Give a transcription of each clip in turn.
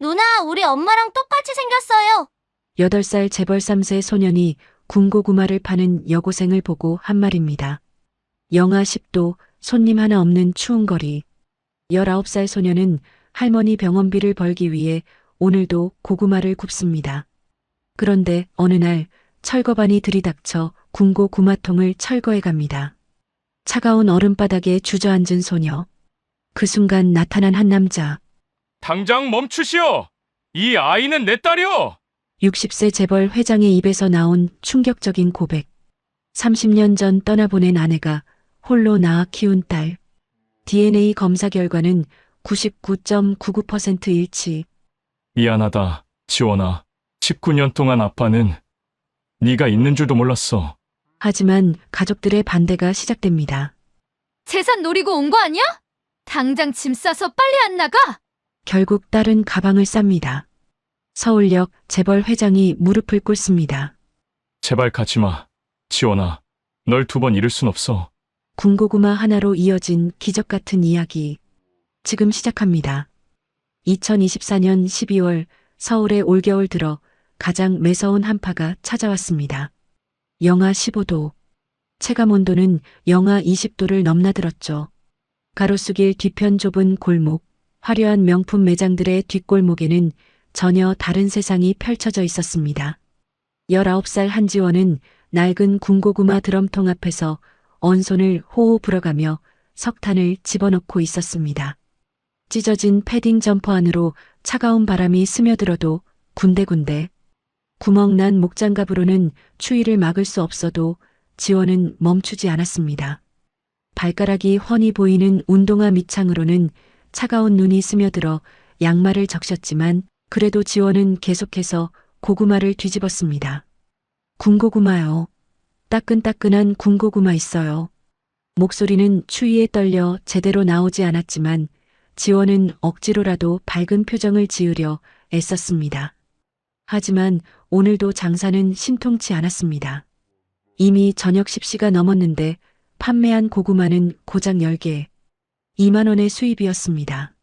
누나, 우리 엄마랑 똑같이 생겼어요. 8살 재벌 3세 소년이 군고구마를 파는 여고생을 보고 한 말입니다. 영하 10도, 손님 하나 없는 추운 거리. 19살 소년은 할머니 병원비를 벌기 위해 오늘도 고구마를 굽습니다. 그런데 어느 날 철거반이 들이닥쳐 군고구마통을 철거해 갑니다. 차가운 얼음바닥에 주저앉은 소녀. 그 순간 나타난 한 남자. 당장 멈추시오! 이 아이는 내 딸이오! 60세 재벌 회장의 입에서 나온 충격적인 고백. 30년 전 떠나보낸 아내가 홀로 낳아 키운 딸. DNA 검사 결과는 99.99% 일치. 미안하다, 지원아. 19년 동안 아빠는 네가 있는 줄도 몰랐어. 하지만 가족들의 반대가 시작됩니다. 재산 노리고 온 거 아니야? 당장 짐 싸서 빨리 안 나가! 결국 딸은 가방을 쌉니다. 서울역 재벌 회장이 무릎을 꿇습니다. 제발 가지마, 지원아. 널 2번 잃을 순 없어. 군고구마 하나로 이어진 기적 같은 이야기. 지금 시작합니다. 2024년 12월 서울의 올겨울 들어 가장 매서운 한파가 찾아왔습니다. 영하 15도. 체감 온도는 영하 20도를 넘나들었죠. 가로수길 뒤편 좁은 골목, 화려한 명품 매장들의 뒷골목에는 전혀 다른 세상이 펼쳐져 있었습니다. 19살 한지원은 낡은 군고구마 드럼통 앞에서 언손을 호호 불어가며 석탄을 집어넣고 있었습니다. 찢어진 패딩 점퍼 안으로 차가운 바람이 스며들어도 군데군데 구멍난 목장갑으로는 추위를 막을 수 없어도 지원은 멈추지 않았습니다. 발가락이 훤히 보이는 운동화 밑창으로는 차가운 눈이 스며들어 양말을 적셨지만 그래도 지원은 계속해서 고구마를 뒤집었습니다. 군고구마요. 따끈따끈한 군고구마 있어요. 목소리는 추위에 떨려 제대로 나오지 않았지만 지원은 억지로라도 밝은 표정을 지으려 애썼습니다. 하지만 오늘도 장사는 신통치 않았습니다. 이미 저녁 10시가 넘었는데 판매한 고구마는 고작 10개. 2만 원의 수입이었습니다.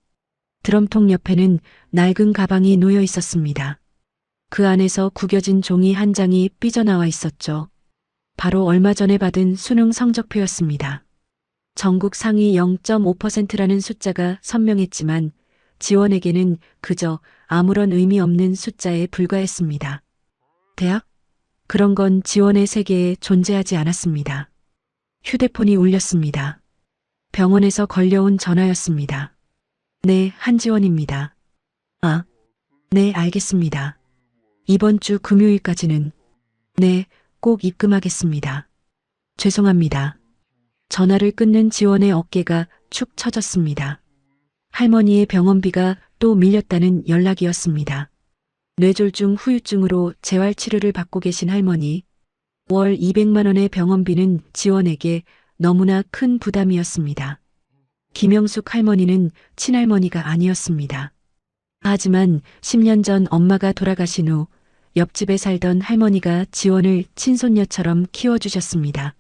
드럼통 옆에는 낡은 가방이 놓여 있었습니다. 그 안에서 구겨진 종이 한 장이 삐져나와 있었죠. 바로 얼마 전에 받은 수능 성적표였습니다. 전국 상위 0.5%라는 숫자가 선명했지만 지원에게는 그저 아무런 의미 없는 숫자에 불과했습니다. 대학? 그런 건 지원의 세계에 존재하지 않았습니다. 휴대폰이 울렸습니다. 병원에서 걸려온 전화였습니다. 네, 한지원입니다. 아, 네, 알겠습니다. 이번 주 금요일까지는 네, 꼭 입금하겠습니다. 죄송합니다. 전화를 끊는 지원의 어깨가 축 처졌습니다. 할머니의 병원비가 또 밀렸다는 연락이었습니다. 뇌졸중 후유증으로 재활치료를 받고 계신 할머니. 월 200만 원의 병원비는 지원에게 너무나 큰 부담이었습니다. 김영숙 할머니는 친할머니가 아니었습니다. 하지만 10년 전 엄마가 돌아가신 후 옆집에 살던 할머니가 지원을 친손녀처럼 키워주셨습니다.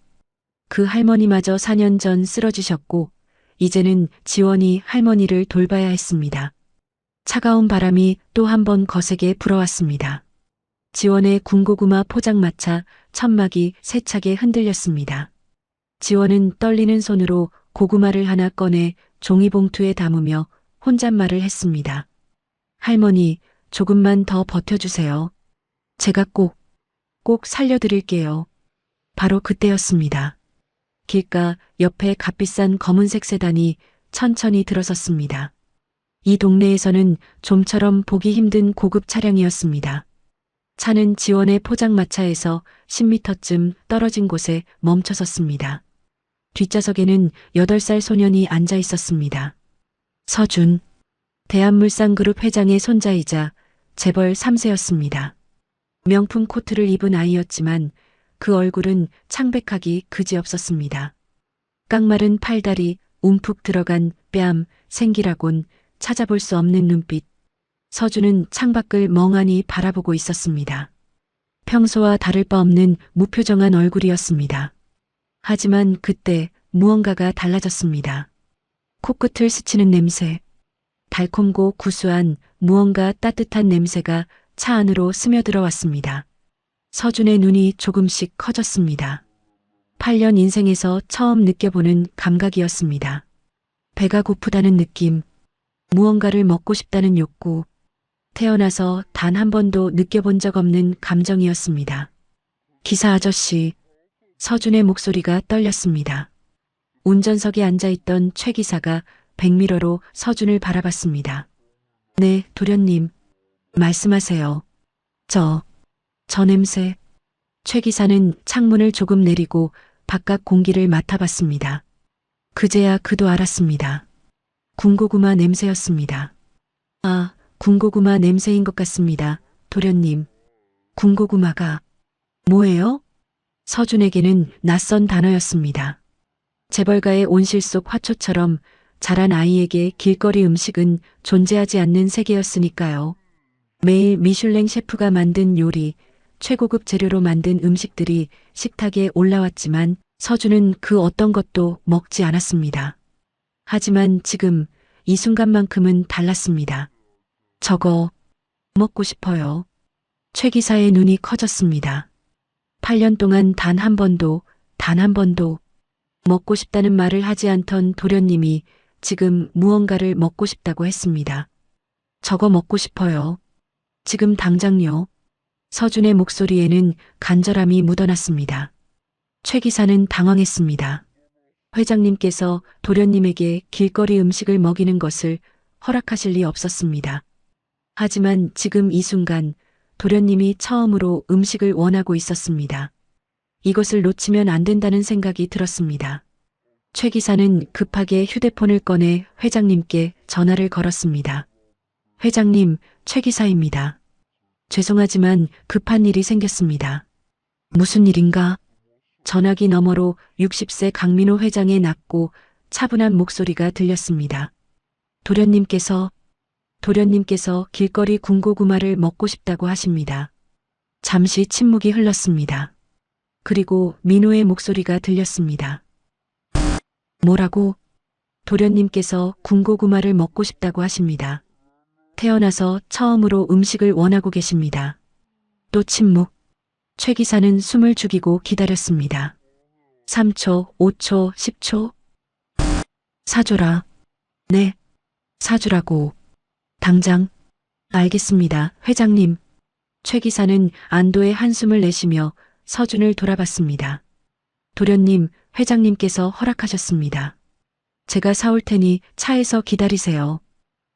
그 할머니마저 4년 전 쓰러지셨고 이제는 지원이 할머니를 돌봐야 했습니다. 차가운 바람이 또 한 번 거세게 불어왔습니다. 지원의 군고구마 포장마차 천막이 세차게 흔들렸습니다. 지원은 떨리는 손으로 고구마를 하나 꺼내 종이봉투에 담으며 혼잣말을 했습니다. 할머니, 조금만 더 버텨주세요. 제가 꼭 살려드릴게요. 바로 그때였습니다. 길가 옆에 값비싼 검은색 세단이 천천히 들어섰습니다. 이 동네에서는 좀처럼 보기 힘든 고급 차량이었습니다. 차는 지원의 포장마차에서 10m쯤 떨어진 곳에 멈춰섰습니다. 뒷좌석에는 8살 소년이 앉아 있었습니다. 서준, 대한물산그룹 회장의 손자이자 재벌 3세였습니다. 명품 코트를 입은 아이였지만 그 얼굴은 창백하기 그지없었습니다. 깡마른 팔다리, 움푹 들어간 뺨, 생기라곤 찾아볼 수 없는 눈빛. 서준은 창밖을 멍하니 바라보고 있었습니다. 평소와 다를 바 없는 무표정한 얼굴이었습니다. 하지만 그때 무언가가 달라졌습니다. 코끝을 스치는 냄새. 달콤고 구수한 무언가 따뜻한 냄새가 차 안으로 스며들어 왔습니다. 서준의 눈이 조금씩 커졌습니다. 8년 인생에서 처음 느껴보는 감각이었습니다. 배가 고프다는 느낌, 무언가를 먹고 싶다는 욕구, 태어나서 단 한 번도 느껴본 적 없는 감정이었습니다. 기사 아저씨, 서준의 목소리가 떨렸습니다. 운전석에 앉아있던 최 기사가 백미러로 서준을 바라봤습니다. 네, 도련님. 말씀하세요. 저 냄새. 최 기사는 창문을 조금 내리고 바깥 공기를 맡아봤습니다. 그제야 그도 알았습니다. 군고구마 냄새였습니다. 아, 군고구마 냄새인 것 같습니다. 도련님. 군고구마가 뭐예요? 서준에게는 낯선 단어였습니다. 재벌가의 온실 속 화초처럼 자란 아이에게 길거리 음식은 존재하지 않는 세계였으니까요. 매일 미슐랭 셰프가 만든 요리, 최고급 재료로 만든 음식들이 식탁에 올라왔지만 서준은 그 어떤 것도 먹지 않았습니다. 하지만 지금 이 순간만큼은 달랐습니다. 저거 먹고 싶어요. 최 기사의 눈이 커졌습니다. 8년 동안 단 한 번도 먹고 싶다는 말을 하지 않던 도련님이 지금 무언가를 먹고 싶다고 했습니다. 저거 먹고 싶어요. 지금 당장요. 서준의 목소리에는 간절함이 묻어났습니다. 최 기사는 당황했습니다. 회장님께서 도련님에게 길거리 음식을 먹이는 것을 허락하실 리 없었습니다. 하지만 지금 이 순간 도련님이 처음으로 음식을 원하고 있었습니다. 이것을 놓치면 안 된다는 생각이 들었습니다. 최 기사는 급하게 휴대폰을 꺼내 회장님께 전화를 걸었습니다. 회장님, 최 기사입니다. 죄송하지만 급한 일이 생겼습니다. 무슨 일인가? 전화기 너머로 60세 강민호 회장의 낮고 차분한 목소리가 들렸습니다. 도련님께서 길거리 군고구마를 먹고 싶다고 하십니다. 잠시 침묵이 흘렀습니다. 그리고 민호의 목소리가 들렸습니다. 뭐라고? 도련님께서 군고구마를 먹고 싶다고 하십니다. 태어나서 처음으로 음식을 원하고 계십니다. 또 침묵. 최 기사는 숨을 죽이고 기다렸습니다. 3초, 5초, 10초. 사줘라. 네, 사주라고. 당장. 알겠습니다, 회장님. 최 기사는 안도의 한숨을 내쉬며 서준을 돌아봤습니다. 도련님, 회장님께서 허락하셨습니다. 제가 사올 테니 차에서 기다리세요.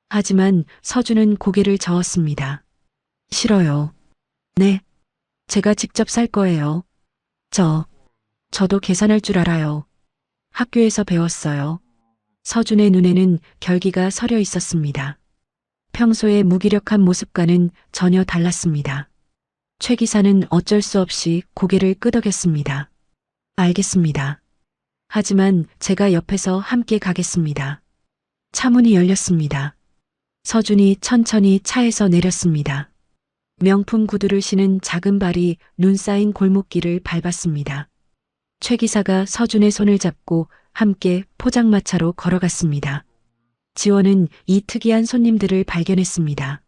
하지만 서준은 고개를 저었습니다. 싫어요. 네, 제가 직접 살 거예요. 저도 계산할 줄 알아요. 학교에서 배웠어요. 서준의 눈에는 결기가 서려 있었습니다. 평소의 무기력한 모습과는 전혀 달랐습니다. 최 기사는 어쩔 수 없이 고개를 끄덕였습니다. 알겠습니다. 하지만 제가 옆에서 함께 가겠습니다. 차 문이 열렸습니다. 서준이 천천히 차에서 내렸습니다. 명품 구두를 신은 작은 발이 눈 쌓인 골목길을 밟았습니다. 최 기사가 서준의 손을 잡고 함께 포장마차로 걸어갔습니다. 지원은 이 특이한 손님들을 발견했습니다.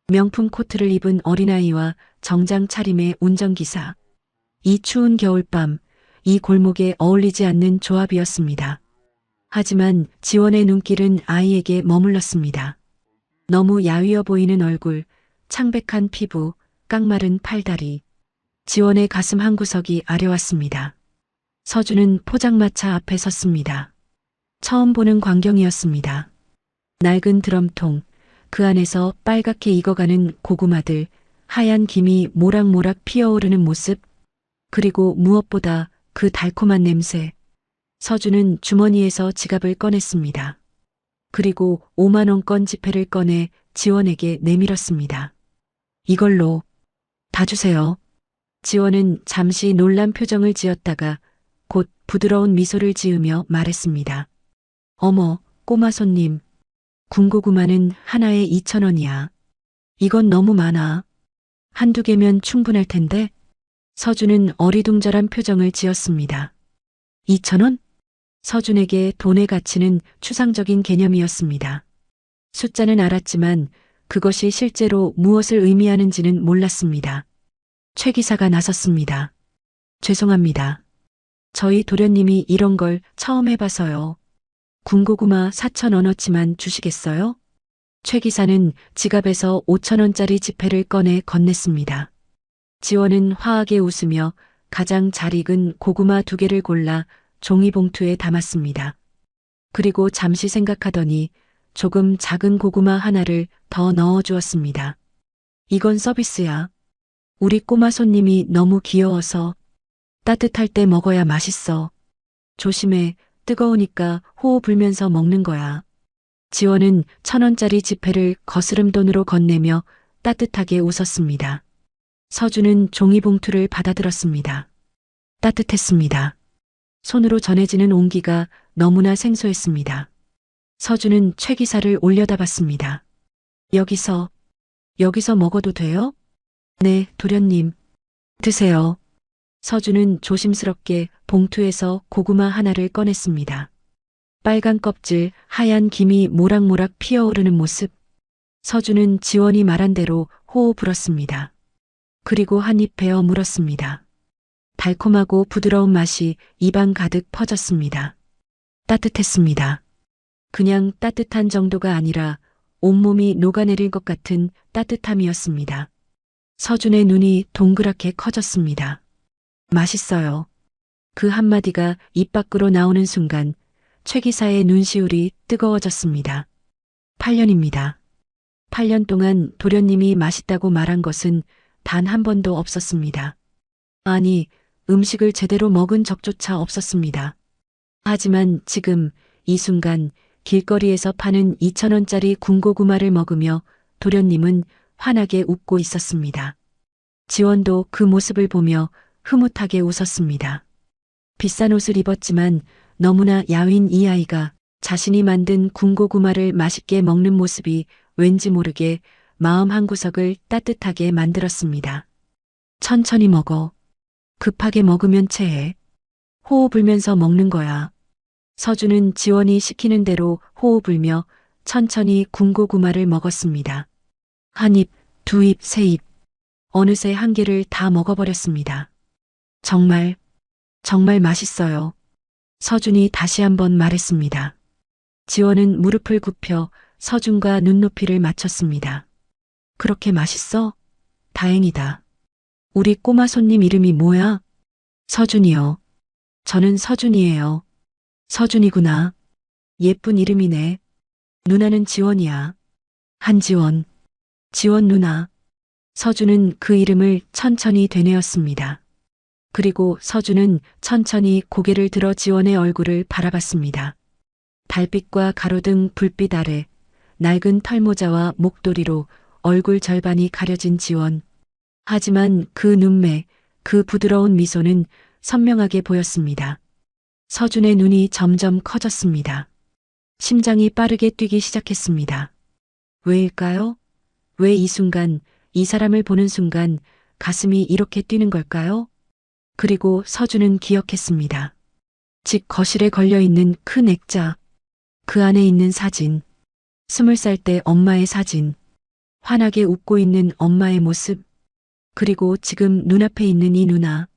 명품 코트를 입은 어린아이와 정장 차림의 운전기사. 이 추운 겨울밤, 이 골목에 어울리지 않는 조합이었습니다. 하지만 지원의 눈길은 아이에게 머물렀습니다. 너무 야위어 보이는 얼굴, 창백한 피부, 깡마른 팔다리. 지원의 가슴 한구석이 아려왔습니다. 서준은 포장마차 앞에 섰습니다. 처음 보는 광경이었습니다. 낡은 드럼통, 그 안에서 빨갛게 익어가는 고구마들, 하얀 김이 모락모락 피어오르는 모습, 그리고 무엇보다 그 달콤한 냄새. 서준은 주머니에서 지갑을 꺼냈습니다. 그리고 5만 원권 지폐를 꺼내 지원에게 내밀었습니다. 이걸로 다 주세요. 지원은 잠시 놀란 표정을 지었다가 곧 부드러운 미소를 지으며 말했습니다. 어머, 꼬마 손님. 군고구마는 하나에 2,000원이야. 이건 너무 많아. 한두 개면 충분할 텐데. 서준은 어리둥절한 표정을 지었습니다. 2,000원? 서준에게 돈의 가치는 추상적인 개념이었습니다. 숫자는 알았지만 그것이 실제로 무엇을 의미하는지는 몰랐습니다. 최 기사가 나섰습니다. 죄송합니다. 저희 도련님이 이런 걸 처음 해봐서요. 군고구마 4,000원어치만 주시겠어요? 최 기사는 지갑에서 5,000원짜리 지폐를 꺼내 건넸습니다. 지원은 화하게 웃으며 가장 잘 익은 고구마 2개를 골라 종이봉투에 담았습니다. 그리고 잠시 생각하더니 조금 작은 고구마 하나를 더 넣어 주었습니다. 이건 서비스야. 우리 꼬마 손님이 너무 귀여워서 따뜻할 때 먹어야 맛있어. 조심해. 뜨거우니까 호호 불면서 먹는 거야. 지원은 1,000원짜리 지폐를 거스름 돈으로 건네며 따뜻하게 웃었습니다. 서준은 종이봉투를 받아들었습니다. 따뜻했습니다. 손으로 전해지는 온기가 너무나 생소했습니다. 서준은 최 기사를 올려다봤습니다. 여기서 먹어도 돼요? 네, 도련님. 드세요. 서준은 조심스럽게 봉투에서 고구마 하나를 꺼냈습니다. 빨간 껍질, 하얀 김이 모락모락 피어오르는 모습. 서준은 지원이 말한 대로 호호 불었습니다. 그리고 한 입 베어 물었습니다. 달콤하고 부드러운 맛이 입안 가득 퍼졌습니다. 따뜻했습니다. 그냥 따뜻한 정도가 아니라 온몸이 녹아내릴 것 같은 따뜻함이었습니다. 서준의 눈이 동그랗게 커졌습니다. 맛있어요. 그 한마디가 입 밖으로 나오는 순간 최 기사의 눈시울이 뜨거워졌습니다. 8년입니다. 8년 동안 도련님이 맛있다고 말한 것은 단 한 번도 없었습니다. 아니, 음식을 제대로 먹은 적조차 없었습니다. 하지만 지금 이 순간 길거리에서 파는 2,000원짜리 군고구마를 먹으며 도련님은 환하게 웃고 있었습니다. 지원도 그 모습을 보며 흐뭇하게 웃었습니다. 비싼 옷을 입었지만 너무나 야윈 이 아이가 자신이 만든 군고구마를 맛있게 먹는 모습이 왠지 모르게 마음 한구석을 따뜻하게 만들었습니다. 천천히 먹어. 급하게 먹으면 체해. 호호 불면서 먹는 거야. 서준은 지원이 시키는 대로 호호 불며 천천히 군고구마를 먹었습니다. 한 입, 2입, 3입. 어느새 한 개를 다 먹어버렸습니다. 정말 맛있어요. 서준이 다시 한번 말했습니다. 지원은 무릎을 굽혀 서준과 눈높이를 맞췄습니다. 그렇게 맛있어? 다행이다. 우리 꼬마 손님 이름이 뭐야? 서준이요. 저는 서준이에요. 서준이구나. 예쁜 이름이네. 누나는 지원이야. 한지원. 지원 누나. 서준은 그 이름을 천천히 되뇌었습니다. 그리고 서준은 천천히 고개를 들어 지원의 얼굴을 바라봤습니다. 달빛과 가로등 불빛 아래 낡은 털모자와 목도리로 얼굴 절반이 가려진 지원. 하지만 그 눈매, 그 부드러운 미소는 선명하게 보였습니다. 서준의 눈이 점점 커졌습니다. 심장이 빠르게 뛰기 시작했습니다. 왜일까요? 왜 이 순간, 이 사람을 보는 순간 가슴이 이렇게 뛰는 걸까요? 그리고 서준은 기억했습니다. 집 거실에 걸려있는 큰 액자, 그 안에 있는 사진, 20살 때 엄마의 사진, 환하게 웃고 있는 엄마의 모습, 그리고 지금 눈앞에 있는 이 누나.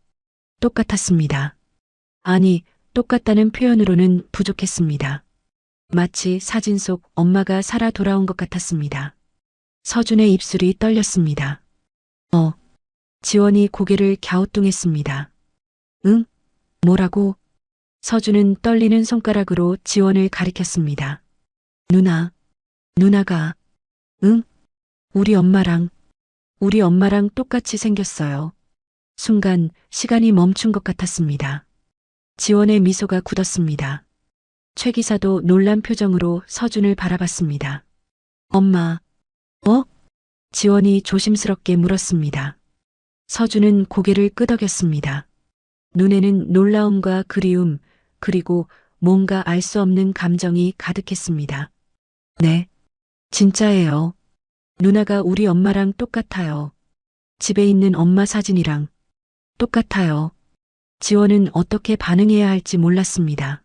똑같았습니다. 아니, 똑같다는 표현으로는 부족했습니다. 마치 사진 속 엄마가 살아 돌아온 것 같았습니다. 서준의 입술이 떨렸습니다. 지원이 고개를 갸우뚱했습니다. 응? 뭐라고? 서준은 떨리는 손가락으로 지원을 가리켰습니다. 누나가, 응? 우리 엄마랑 똑같이 생겼어요. 순간 시간이 멈춘 것 같았습니다. 지원의 미소가 굳었습니다. 최 기사도 놀란 표정으로 서준을 바라봤습니다. 엄마, 지원이 조심스럽게 물었습니다. 서준은 고개를 끄덕였습니다. 눈에는 놀라움과 그리움, 그리고 뭔가 알 수 없는 감정이 가득했습니다. 네, 진짜예요. 누나가 우리 엄마랑 똑같아요. 집에 있는 엄마 사진이랑 똑같아요. 지원은 어떻게 반응해야 할지 몰랐습니다.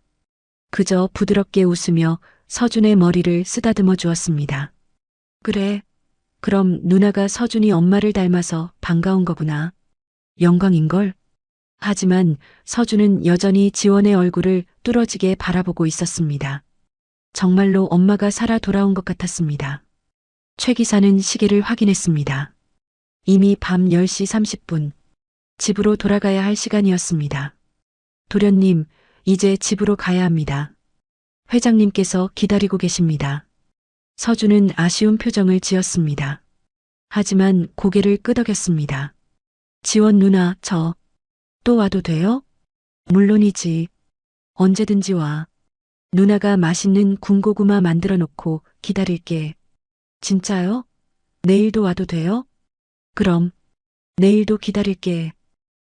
그저 부드럽게 웃으며 서준의 머리를 쓰다듬어 주었습니다. 그래. 그럼 누나가 서준이 엄마를 닮아서 반가운 거구나. 영광인걸. 하지만 서준은 여전히 지원의 얼굴을 뚫어지게 바라보고 있었습니다. 정말로 엄마가 살아 돌아온 것 같았습니다. 최 기사는 시계를 확인했습니다. 이미 밤 10시 30분. 집으로 돌아가야 할 시간이었습니다. 도련님, 이제 집으로 가야 합니다. 회장님께서 기다리고 계십니다. 서준은 아쉬운 표정을 지었습니다. 하지만 고개를 끄덕였습니다. 지원 누나, 저 또 와도 돼요? 물론이지. 언제든지 와. 누나가 맛있는 군고구마 만들어 놓고 기다릴게. 진짜요? 내일도 와도 돼요? 그럼 내일도 기다릴게.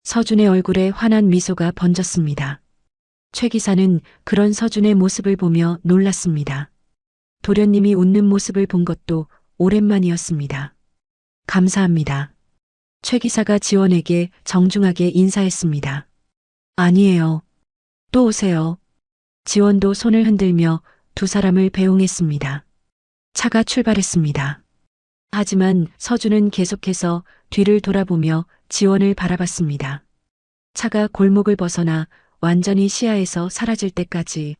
서준의 얼굴에 환한 미소가 번졌습니다. 최 기사는 그런 서준의 모습을 보며 놀랐습니다. 도련님이 웃는 모습을 본 것도 오랜만이었습니다. 감사합니다. 최 기사가 지원에게 정중하게 인사했습니다. 아니에요. 또 오세요. 지원도 손을 흔들며 두 사람을 배웅했습니다. 차가 출발했습니다. 하지만 서준은 계속해서 뒤를 돌아보며 지원을 바라봤습니다. 차가 골목을 벗어나 완전히 시야에서 사라질 때까지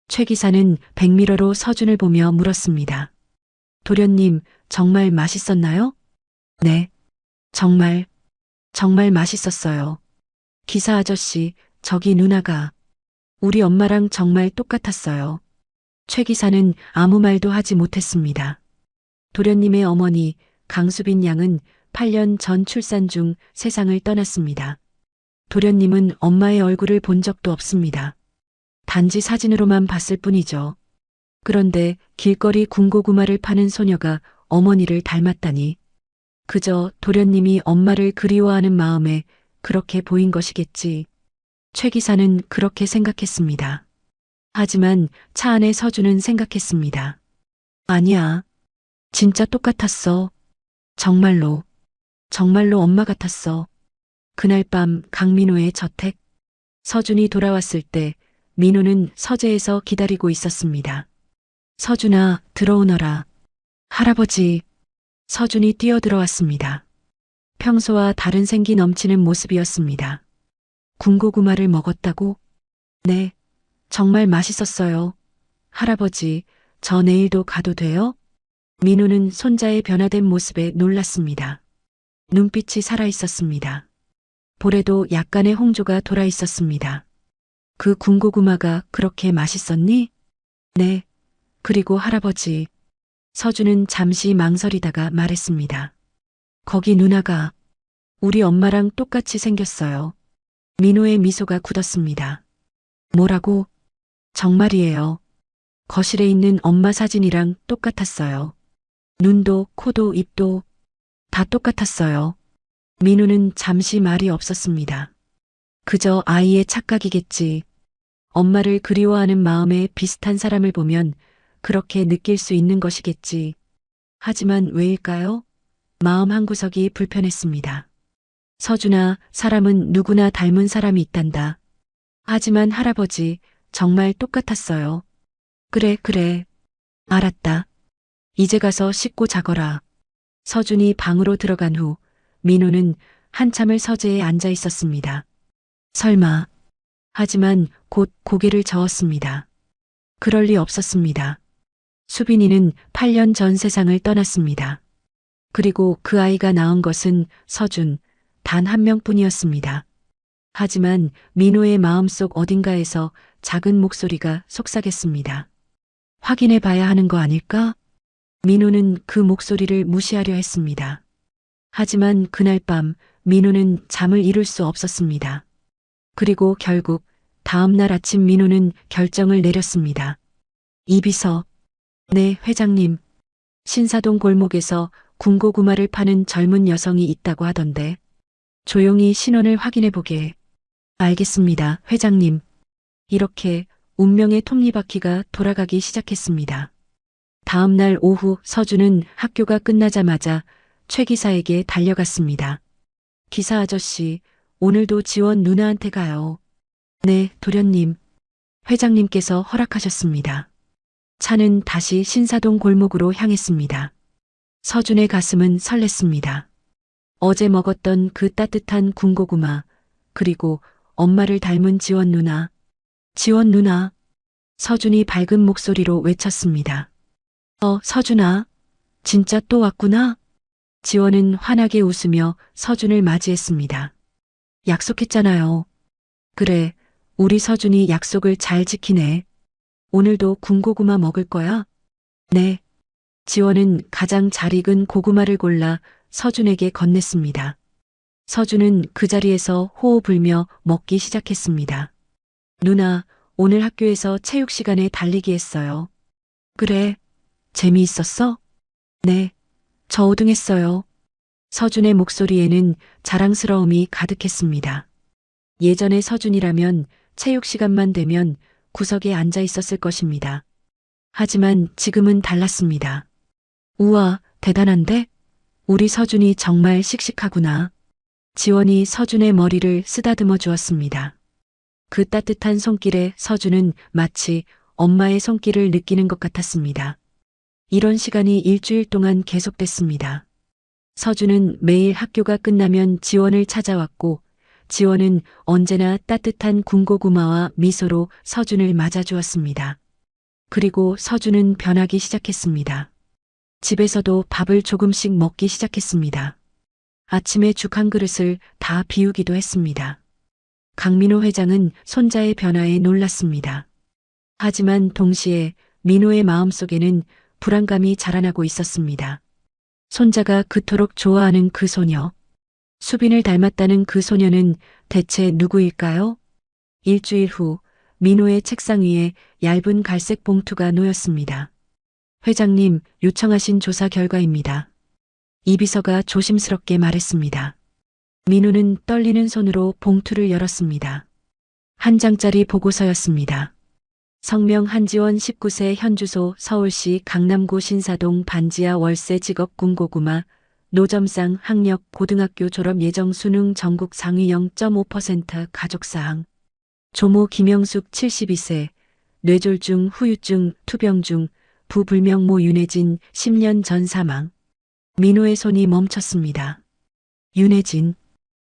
최 기사는 백미러로 서준을 보며 물었습니다. 도련님, 정말 맛있었나요? 네. 정말 맛있었어요. 기사 아저씨, 저기 누나가 우리 엄마랑 정말 똑같았어요. 최 기사는 아무 말도 하지 못했습니다. 도련님의 어머니 강수빈 양은 8년 전 출산 중 세상을 떠났습니다. 도련님은 엄마의 얼굴을 본 적도 없습니다. 단지 사진으로만 봤을 뿐이죠. 그런데 길거리 군고구마를 파는 소녀가 어머니를 닮았다니. 그저 도련님이 엄마를 그리워하는 마음에 그렇게 보인 것이겠지. 최 기사는 그렇게 생각했습니다. 하지만 차 안에 서준은 생각했습니다. 아니야. 진짜 똑같았어. 정말로 엄마 같았어. 그날 밤 강민호의 저택. 서준이 돌아왔을 때 민호는 서재에서 기다리고 있었습니다. 서준아, 들어오너라. 할아버지. 서준이 뛰어들어왔습니다. 평소와 다른 생기 넘치는 모습이었습니다. 군고구마를 먹었다고? 네, 정말 맛있었어요. 할아버지, 저 내일도 가도 돼요? 민호는 손자의 변화된 모습에 놀랐습니다. 눈빛이 살아있었습니다. 볼에도 약간의 홍조가 돌아 있었습니다. 그 군고구마가 그렇게 맛있었니? 네. 그리고 할아버지. 서준은 잠시 망설이다가 말했습니다. 거기 누나가 우리 엄마랑 똑같이 생겼어요. 민호의 미소가 굳었습니다. 뭐라고? 정말이에요. 거실에 있는 엄마 사진이랑 똑같았어요. 눈도, 코도, 입도 다 똑같았어요. 민호는 잠시 말이 없었습니다. 그저 아이의 착각이겠지. 엄마를 그리워하는 마음에 비슷한 사람을 보면 그렇게 느낄 수 있는 것이겠지. 하지만 왜일까요? 마음 한구석이 불편했습니다. 서준아, 사람은 누구나 닮은 사람이 있단다. 하지만 할아버지, 정말 똑같았어요. 그래. 알았다. 이제 가서 씻고 자거라. 서준이 방으로 들어간 후 민호는 한참을 서재에 앉아 있었습니다. 설마. 하지만 곧 고개를 저었습니다. 그럴 리 없었습니다. 수빈이는 8년 전 세상을 떠났습니다. 그리고 그 아이가 낳은 것은 서준 단 한 명뿐이었습니다. 하지만 민호의 마음속 어딘가에서 작은 목소리가 속삭였습니다. 확인해 봐야 하는 거 아닐까? 민호는 그 목소리를 무시하려 했습니다. 하지만 그날 밤 민호는 잠을 이룰 수 없었습니다. 그리고 결국 다음 날 아침 민호는 결정을 내렸습니다. 이비서. 네, 회장님. 신사동 골목에서 군고구마를 파는 젊은 여성이 있다고 하던데. 조용히 신원을 확인해 보게. 알겠습니다, 회장님. 이렇게 운명의 톱니바퀴가 돌아가기 시작했습니다. 다음 날 오후 서준은 학교가 끝나자마자 최 기사에게 달려갔습니다. 기사 아저씨, 오늘도 지원 누나한테 가요. 네, 도련님. 회장님께서 허락하셨습니다. 차는 다시 신사동 골목으로 향했습니다. 서준의 가슴은 설렜습니다. 어제 먹었던 그 따뜻한 군고구마, 그리고 엄마를 닮은 지원 누나. 지원 누나. 서준이 밝은 목소리로 외쳤습니다. 서준아. 진짜 또 왔구나. 지원은 환하게 웃으며 서준을 맞이했습니다. 약속했잖아요. 그래, 우리 서준이 약속을 잘 지키네. 오늘도 군고구마 먹을 거야? 네. 지원은 가장 잘 익은 고구마를 골라 서준에게 건넸습니다. 서준은 그 자리에서 호호 불며 먹기 시작했습니다. 누나, 오늘 학교에서 체육 시간에 달리기 했어요. 그래, 재미있었어? 네, 저 5등 했어요. 서준의 목소리에는 자랑스러움이 가득했습니다. 예전에 서준이라면 체육 시간만 되면 구석에 앉아 있었을 것입니다. 하지만 지금은 달랐습니다. 우와, 대단한데? 우리 서준이 정말 씩씩하구나. 지원이 서준의 머리를 쓰다듬어 주었습니다. 그 따뜻한 손길에 서준은 마치 엄마의 손길을 느끼는 것 같았습니다. 이런 시간이 일주일 동안 계속됐습니다. 서준은 매일 학교가 끝나면 지원을 찾아왔고, 지원은 언제나 따뜻한 군고구마와 미소로 서준을 맞아주었습니다. 그리고 서준은 변하기 시작했습니다. 집에서도 밥을 조금씩 먹기 시작했습니다. 아침에 죽 한 그릇을 다 비우기도 했습니다. 강민호 회장은 손자의 변화에 놀랐습니다. 하지만 동시에 민호의 마음속에는 불안감이 자라나고 있었습니다. 손자가 그토록 좋아하는 그 소녀, 수빈을 닮았다는 그 소녀는 대체 누구일까요? 일주일 후 민호의 책상 위에 얇은 갈색 봉투가 놓였습니다. 회장님, 요청하신 조사 결과입니다. 이 비서가 조심스럽게 말했습니다. 민호는 떨리는 손으로 봉투를 열었습니다. 한 장짜리 보고서였습니다. 성명 한지원 19세 현주소 서울시 강남구 신사동 반지하 월세 직업 군고구마 노점상 학력 고등학교 졸업 예정 수능 전국 상위 0.5% 가족사항 조모 김영숙 72세 뇌졸중 후유증 투병중 부불명 모 윤혜진 10년 전 사망. 민호의 손이 멈췄습니다. 윤혜진.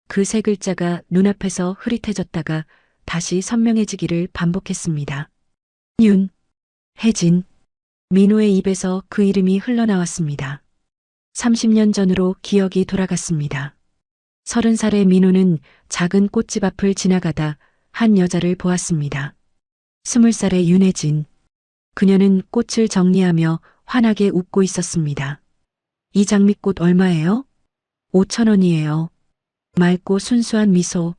그 세 글자가 눈앞에서 흐릿해졌다가 다시 선명해지기를 반복했습니다. 혜진. 민호의 입에서 그 이름이 흘러나왔습니다. 30년 전으로 기억이 돌아갔습니다. 30살의 민호는 작은 꽃집 앞을 지나가다 한 여자를 보았습니다. 20살의 윤혜진. 그녀는 꽃을 정리하며 환하게 웃고 있었습니다. 이 장미꽃 얼마예요? 5,000원이에요. 맑고 순수한 미소.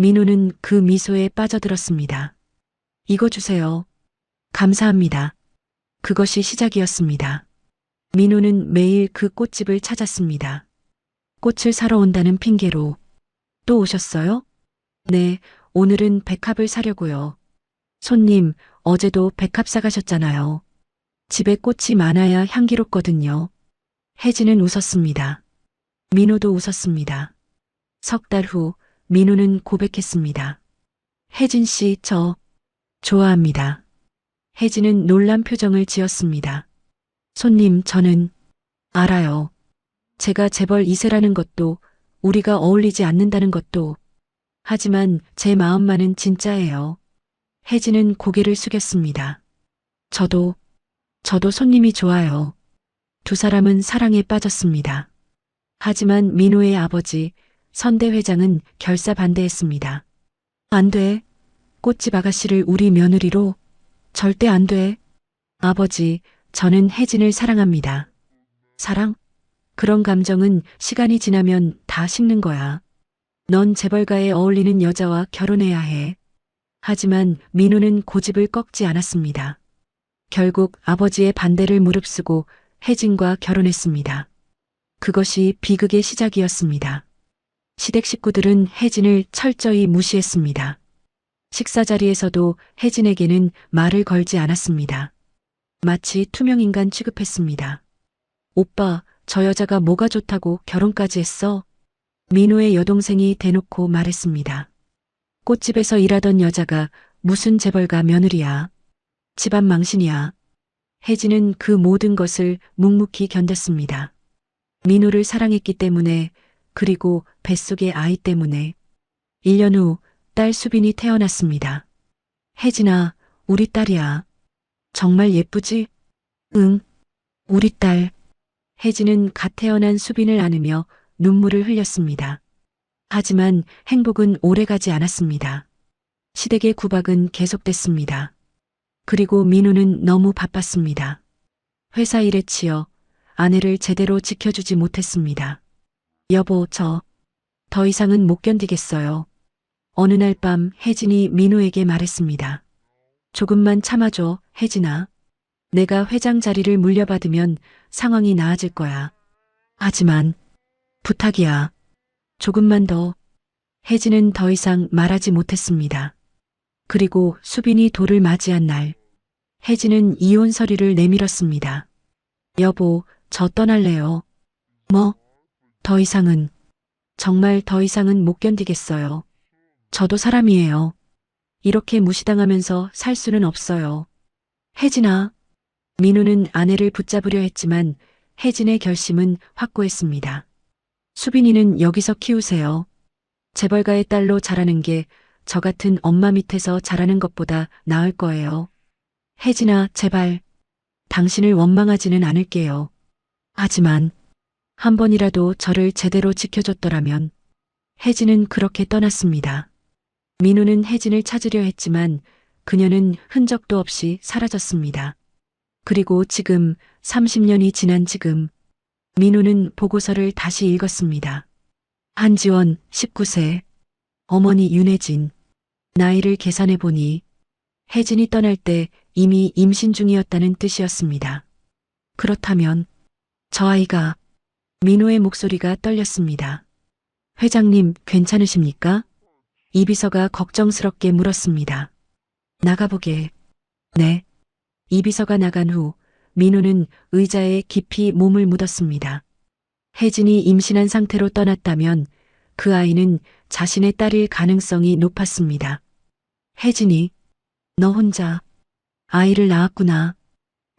민호는 그 미소에 빠져들었습니다. 이거 주세요. 감사합니다. 그것이 시작이었습니다. 민호는 매일 그 꽃집을 찾았습니다. 꽃을 사러 온다는 핑계로. 또 오셨어요? 네, 오늘은 백합을 사려고요. 손님, 어제도 백합 사가셨잖아요. 집에 꽃이 많아야 향기롭거든요. 혜진은 웃었습니다. 민호도 웃었습니다. 석 달 후 민호는 고백했습니다. 혜진 씨, 저 좋아합니다. 혜진은 놀란 표정을 지었습니다. 손님, 저는 알아요. 제가 재벌 2세라는 것도 우리가 어울리지 않는다는 것도 하지만 제 마음만은 진짜예요. 혜진은 고개를 숙였습니다. 저도 손님이 좋아요. 두 사람은 사랑에 빠졌습니다. 하지만 민호의 아버지 선대 회장은 결사 반대했습니다. 안 돼. 꽃집 아가씨를 우리 며느리로. 절대 안 돼. 아버지, 저는 혜진을 사랑합니다. 사랑? 그런 감정은 시간이 지나면 다 식는 거야. 넌 재벌가에 어울리는 여자와 결혼해야 해. 하지만 민호는 고집을 꺾지 않았습니다. 결국 아버지의 반대를 무릅쓰고 혜진과 결혼했습니다. 그것이 비극의 시작이었습니다. 시댁 식구들은 혜진을 철저히 무시했습니다. 식사 자리에서도 혜진에게는 말을 걸지 않았습니다. 마치 투명인간 취급했습니다. 오빠, 저 여자가 뭐가 좋다고 결혼까지 했어? 민호의 여동생이 대놓고 말했습니다. 꽃집에서 일하던 여자가 무슨 재벌가 며느리야. 집안 망신이야. 혜진은 그 모든 것을 묵묵히 견뎠습니다. 민호를 사랑했기 때문에, 그리고 뱃속의 아이 때문에. 1년 후 딸 수빈이 태어났습니다. 혜진아, 우리 딸이야. 정말 예쁘지? 응, 우리 딸. 혜진은 갓 태어난 수빈을 안으며 눈물을 흘렸습니다. 하지만 행복은 오래가지 않았습니다. 시댁의 구박은 계속됐습니다. 그리고 민호는 너무 바빴습니다. 회사 일에 치여 아내를 제대로 지켜주지 못했습니다. 여보, 저 더 이상은 못 견디겠어요. 어느 날 밤 혜진이 민호에게 말했습니다. 조금만 참아줘, 혜진아. 내가 회장 자리를 물려받으면 상황이 나아질 거야. 하지만 부탁이야. 조금만 더. 혜진은 더 이상 말하지 못했습니다. 그리고 수빈이 돌을 맞이한 날, 혜진은 이혼 서류를 내밀었습니다. 여보, 저 떠날래요. 뭐? 더 이상은, 정말 더 이상은 못 견디겠어요. 저도 사람이에요. 이렇게 무시당하면서 살 수는 없어요. 혜진아. 민호는 아내를 붙잡으려 했지만 혜진의 결심은 확고했습니다. 수빈이는 여기서 키우세요. 재벌가의 딸로 자라는 게 저 같은 엄마 밑에서 자라는 것보다 나을 거예요. 혜진아, 제발. 당신을 원망하지는 않을게요. 하지만 한 번이라도 저를 제대로 지켜줬더라면. 혜진은 그렇게 떠났습니다. 민호는 혜진을 찾으려 했지만 그녀는 흔적도 없이 사라졌습니다. 그리고 지금 30년이 지난 지금 민호는 보고서를 다시 읽었습니다. 한지원 19세, 어머니 윤혜진. 나이를 계산해 보니 혜진이 떠날 때 이미 임신 중이었다는 뜻이었습니다. 그렇다면 저 아이가. 민호의 목소리가 떨렸습니다. 회장님, 괜찮으십니까? 이 비서가 걱정스럽게 물었습니다. 나가보게. 네. 이 비서가 나간 후 민호는 의자에 깊이 몸을 묻었습니다. 혜진이 임신한 상태로 떠났다면 그 아이는 자신의 딸일 가능성이 높았습니다. 혜진이, 너 혼자 아이를 낳았구나.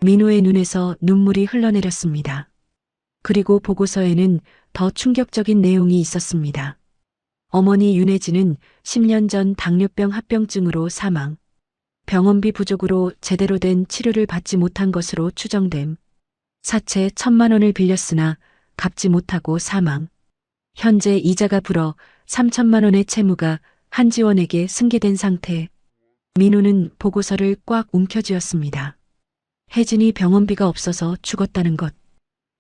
민호의 눈에서 눈물이 흘러내렸습니다. 그리고 보고서에는 더 충격적인 내용이 있었습니다. 어머니 윤혜진은 10년 전 당뇨병 합병증으로 사망. 병원비 부족으로 제대로 된 치료를 받지 못한 것으로 추정됨. 사채 1,000만 원을 빌렸으나 갚지 못하고 사망. 현재 이자가 불어 3,000만 원의 채무가 한지원에게 승계된 상태. 민호는 보고서를 꽉 움켜쥐었습니다. 혜진이 병원비가 없어서 죽었다는 것.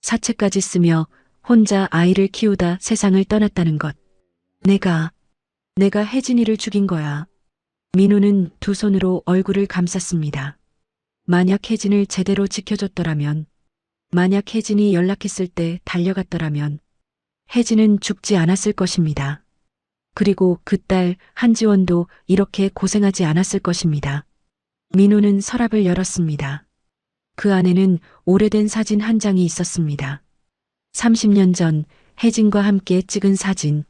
사채까지 쓰며 혼자 아이를 키우다 세상을 떠났다는 것. 내가 혜진이를 죽인 거야. 민호는 두 손으로 얼굴을 감쌌습니다. 만약 혜진을 제대로 지켜줬더라면, 만약 혜진이 연락했을 때 달려갔더라면, 혜진은 죽지 않았을 것입니다. 그리고 그 딸 한지원도 이렇게 고생하지 않았을 것입니다. 민호는 서랍을 열었습니다. 그 안에는 오래된 사진 한 장이 있었습니다. 30년 전 혜진과 함께 찍은 사진.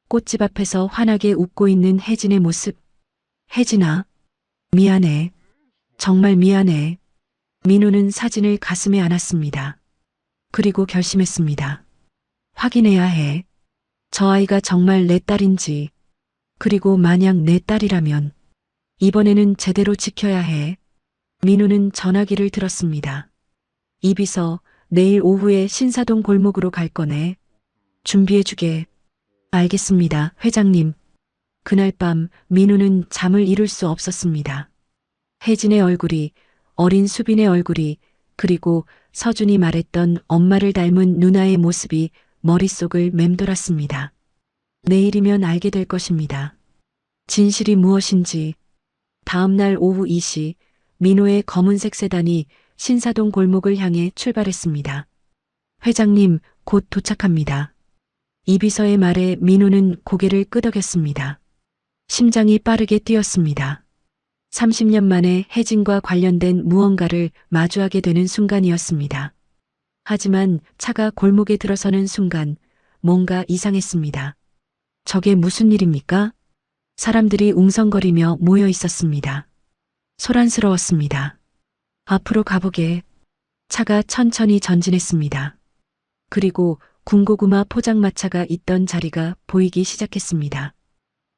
꽃집 앞에서 환하게 웃고 있는 혜진의 모습. 혜진아, 미안해. 정말 미안해. 민호는 사진을 가슴에 안았습니다. 그리고 결심했습니다. 확인해야 해. 저 아이가 정말 내 딸인지. 그리고 만약 내 딸이라면 이번에는 제대로 지켜야 해. 민호는 전화기를 들었습니다. 이 비서, 내일 오후에 신사동 골목으로 갈 거네. 준비해주게. 알겠습니다, 회장님. 그날 밤 민호는 잠을 이룰 수 없었습니다. 혜진의 얼굴이, 어린 수빈의 얼굴이, 그리고 서준이 말했던 엄마를 닮은 누나의 모습이 머릿속을 맴돌았습니다. 내일이면 알게 될 것입니다. 진실이 무엇인지. 다음 날 오후 2시 민호의 검은색 세단이 신사동 골목을 향해 출발했습니다. 회장님, 곧 도착합니다. 이 비서의 말에 민호는 고개를 끄덕였습니다. 심장이 빠르게 뛰었습니다. 30년 만에 혜진과 관련된 무언가를 마주하게 되는 순간이었습니다. 하지만 차가 골목에 들어서는 순간 뭔가 이상했습니다. 저게 무슨 일입니까? 사람들이 웅성거리며 모여 있었습니다. 소란스러웠습니다. 앞으로 가보게. 차가 천천히 전진했습니다. 그리고 군고구마 포장마차가 있던 자리가 보이기 시작했습니다.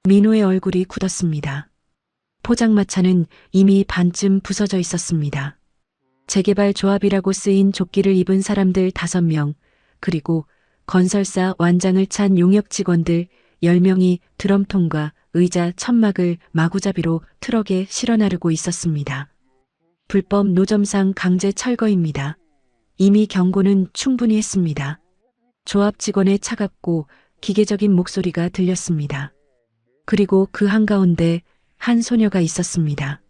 민호의 얼굴이 굳었습니다. 포장마차는 이미 반쯤 부서져 있었습니다. 재개발 조합이라고 쓰인 조끼를 입은 사람들 5명, 그리고 건설사 완장을 찬 용역 직원들 10명이 드럼통과 의자 천막을 마구잡이로 트럭에 실어 나르고 있었습니다. 불법 노점상 강제 철거입니다. 이미 경고는 충분히 했습니다. 조합 직원의 차갑고 기계적인 목소리가 들렸습니다. 그리고 그 한가운데 한 소녀가 있었습니다.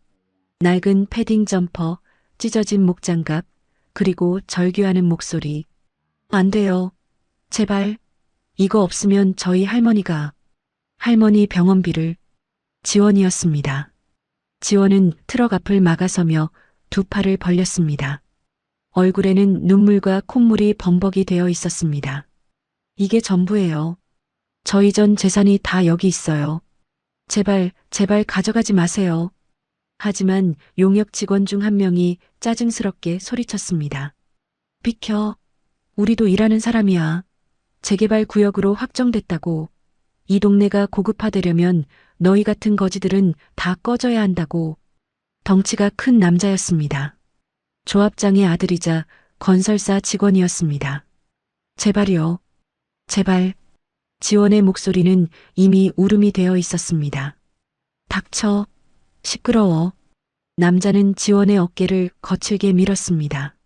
낡은 패딩 점퍼, 찢어진 목장갑, 그리고 절규하는 목소리. 안 돼요. 제발. 이거 없으면 저희 할머니 병원비를. 지원이었습니다. 지원은 트럭 앞을 막아서며 두 팔을 벌렸습니다. 얼굴에는 눈물과 콧물이 범벅이 되어 있었습니다. 이게 전부예요. 저희 전 재산이 다 여기 있어요. 제발 가져가지 마세요. 하지만 용역 직원 중 한 명이 짜증스럽게 소리쳤습니다. 비켜. 우리도 일하는 사람이야. 재개발 구역으로 확정됐다고. 이 동네가 고급화되려면 너희 같은 거지들은 다 꺼져야 한다고. 덩치가 큰 남자였습니다. 조합장의 아들이자 건설사 직원이었습니다. 제발이요. 제발. 지원의 목소리는 이미 울음이 되어 있었습니다. 닥쳐. 시끄러워. 남자는 지원의 어깨를 거칠게 밀었습니다.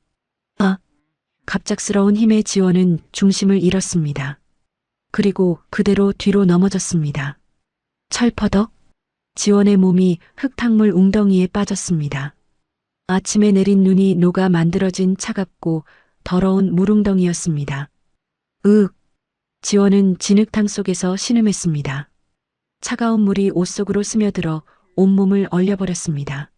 갑작스러운 힘의 지원은 중심을 잃었습니다. 그리고 그대로 뒤로 넘어졌습니다. 철퍼덕. 지원의 몸이 흙탕물 웅덩이에 빠졌습니다. 아침에 내린 눈이 녹아 만들어진 차갑고 더러운 물웅덩이였습니다. 지원은 진흙탕 속에서 신음했습니다. 차가운 물이 옷 속으로 스며들어 온몸을 얼려버렸습니다.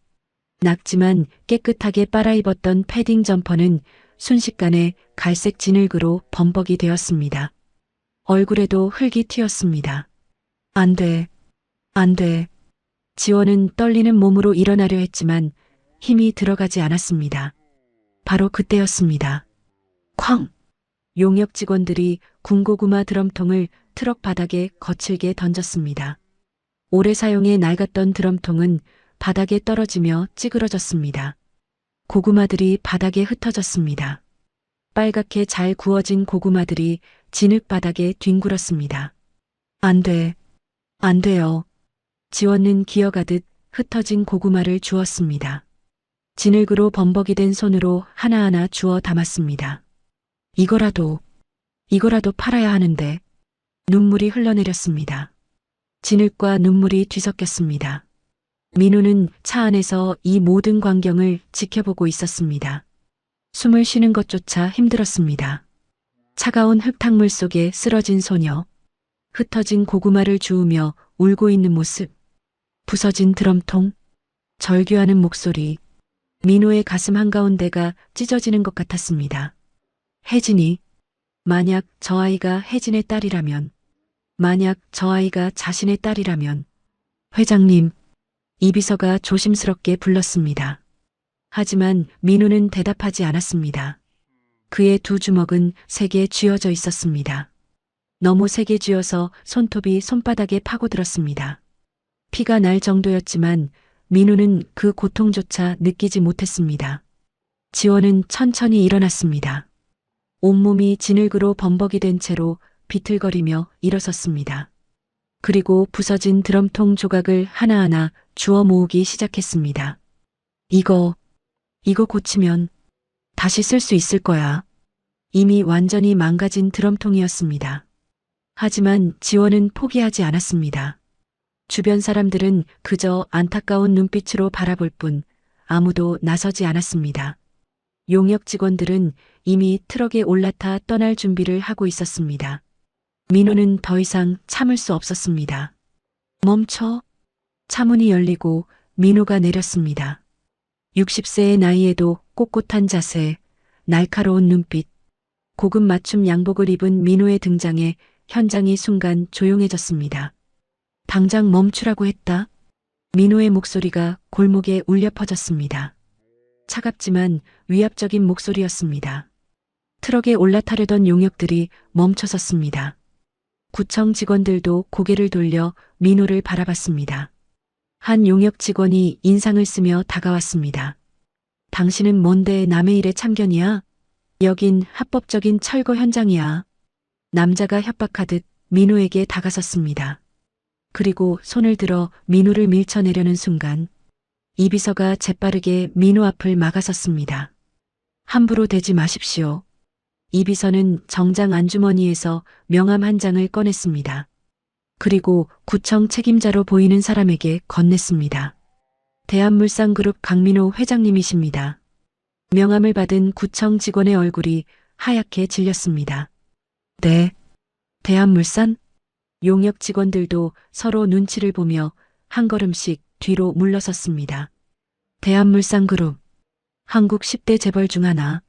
낙지만 깨끗하게 빨아입었던 패딩 점퍼는 순식간에 갈색 진흙으로 범벅이 되었습니다. 얼굴에도 흙이 튀었습니다. 안 돼. 안 돼. 지원은 떨리는 몸으로 일어나려 했지만 힘이 들어가지 않았습니다. 바로 그때였습니다. 쾅! 용역 직원들이 군고구마 드럼통을 트럭 바닥에 거칠게 던졌습니다. 오래 사용해 낡았던 드럼통은 바닥에 떨어지며 찌그러졌습니다. 고구마들이 바닥에 흩어졌습니다. 빨갛게 잘 구워진 고구마들이 진흙 바닥에 뒹굴었습니다. 안 돼. 안 돼요. 지원은 기어가듯 흩어진 고구마를 주웠습니다. 진흙으로 범벅이 된 손으로 하나하나 주워 담았습니다. 이거라도 팔아야 하는데. 눈물이 흘러내렸습니다. 진흙과 눈물이 뒤섞였습니다. 민호는 차 안에서 이 모든 광경을 지켜보고 있었습니다. 숨을 쉬는 것조차 힘들었습니다. 차가운 흙탕물 속에 쓰러진 소녀, 흩어진 고구마를 주우며 울고 있는 모습, 부서진 드럼통, 절규하는 목소리, 민호의 가슴 한가운데가 찢어지는 것 같았습니다. 혜진이, 만약 저 아이가 혜진의 딸이라면, 만약 저 아이가 자신의 딸이라면, 회장님, 이 비서가 조심스럽게 불렀습니다. 하지만 민호는 대답하지 않았습니다. 그의 두 주먹은 세게 쥐어져 있었습니다. 너무 세게 쥐어서 손톱이 손바닥에 파고들었습니다. 피가 날 정도였지만 민호는 그 고통조차 느끼지 못했습니다. 지원은 천천히 일어났습니다. 온몸이 진흙으로 범벅이 된 채로 비틀거리며 일어섰습니다. 그리고 부서진 드럼통 조각을 하나하나 주워 모으기 시작했습니다. 이거 고치면 다시 쓸 수 있을 거야. 이미 완전히 망가진 드럼통이었습니다. 하지만 지원은 포기하지 않았습니다. 주변 사람들은 그저 안타까운 눈빛으로 바라볼 뿐 아무도 나서지 않았습니다. 용역 직원들은 이미 트럭에 올라타 떠날 준비를 하고 있었습니다. 민호는 더 이상 참을 수 없었습니다. 멈춰. 차 문이 열리고 민호가 내렸습니다. 60세의 나이에도 꼿꼿한 자세, 날카로운 눈빛, 고급 맞춤 양복을 입은 민호의 등장에 현장이 순간 조용해졌습니다. 당장 멈추라고 했다. 민호의 목소리가 골목에 울려 퍼졌습니다. 차갑지만 위압적인 목소리였습니다. 트럭에 올라타려던 용역들이 멈춰섰습니다. 구청 직원들도 고개를 돌려 민호를 바라봤습니다. 한 용역 직원이 인상을 쓰며 다가왔습니다. 당신은 뭔데 남의 일에 참견이야? 여긴 합법적인 철거 현장이야. 남자가 협박하듯 민호에게 다가섰습니다. 그리고 손을 들어 민호를 밀쳐내려는 순간 이 비서가 재빠르게 민호 앞을 막아섰습니다. 함부로 대지 마십시오. 이 비서는 정장 안주머니에서 명함 한 장을 꺼냈습니다. 그리고 구청 책임자로 보이는 사람에게 건넸습니다. 대한물산그룹 강민호 회장님이십니다. 명함을 받은 구청 직원의 얼굴이 하얗게 질렸습니다. 네. 대한물산? 용역 직원들도 서로 눈치를 보며 한 걸음씩 뒤로 물러섰습니다. 대한물산그룹. 한국 10대 재벌 중 하나.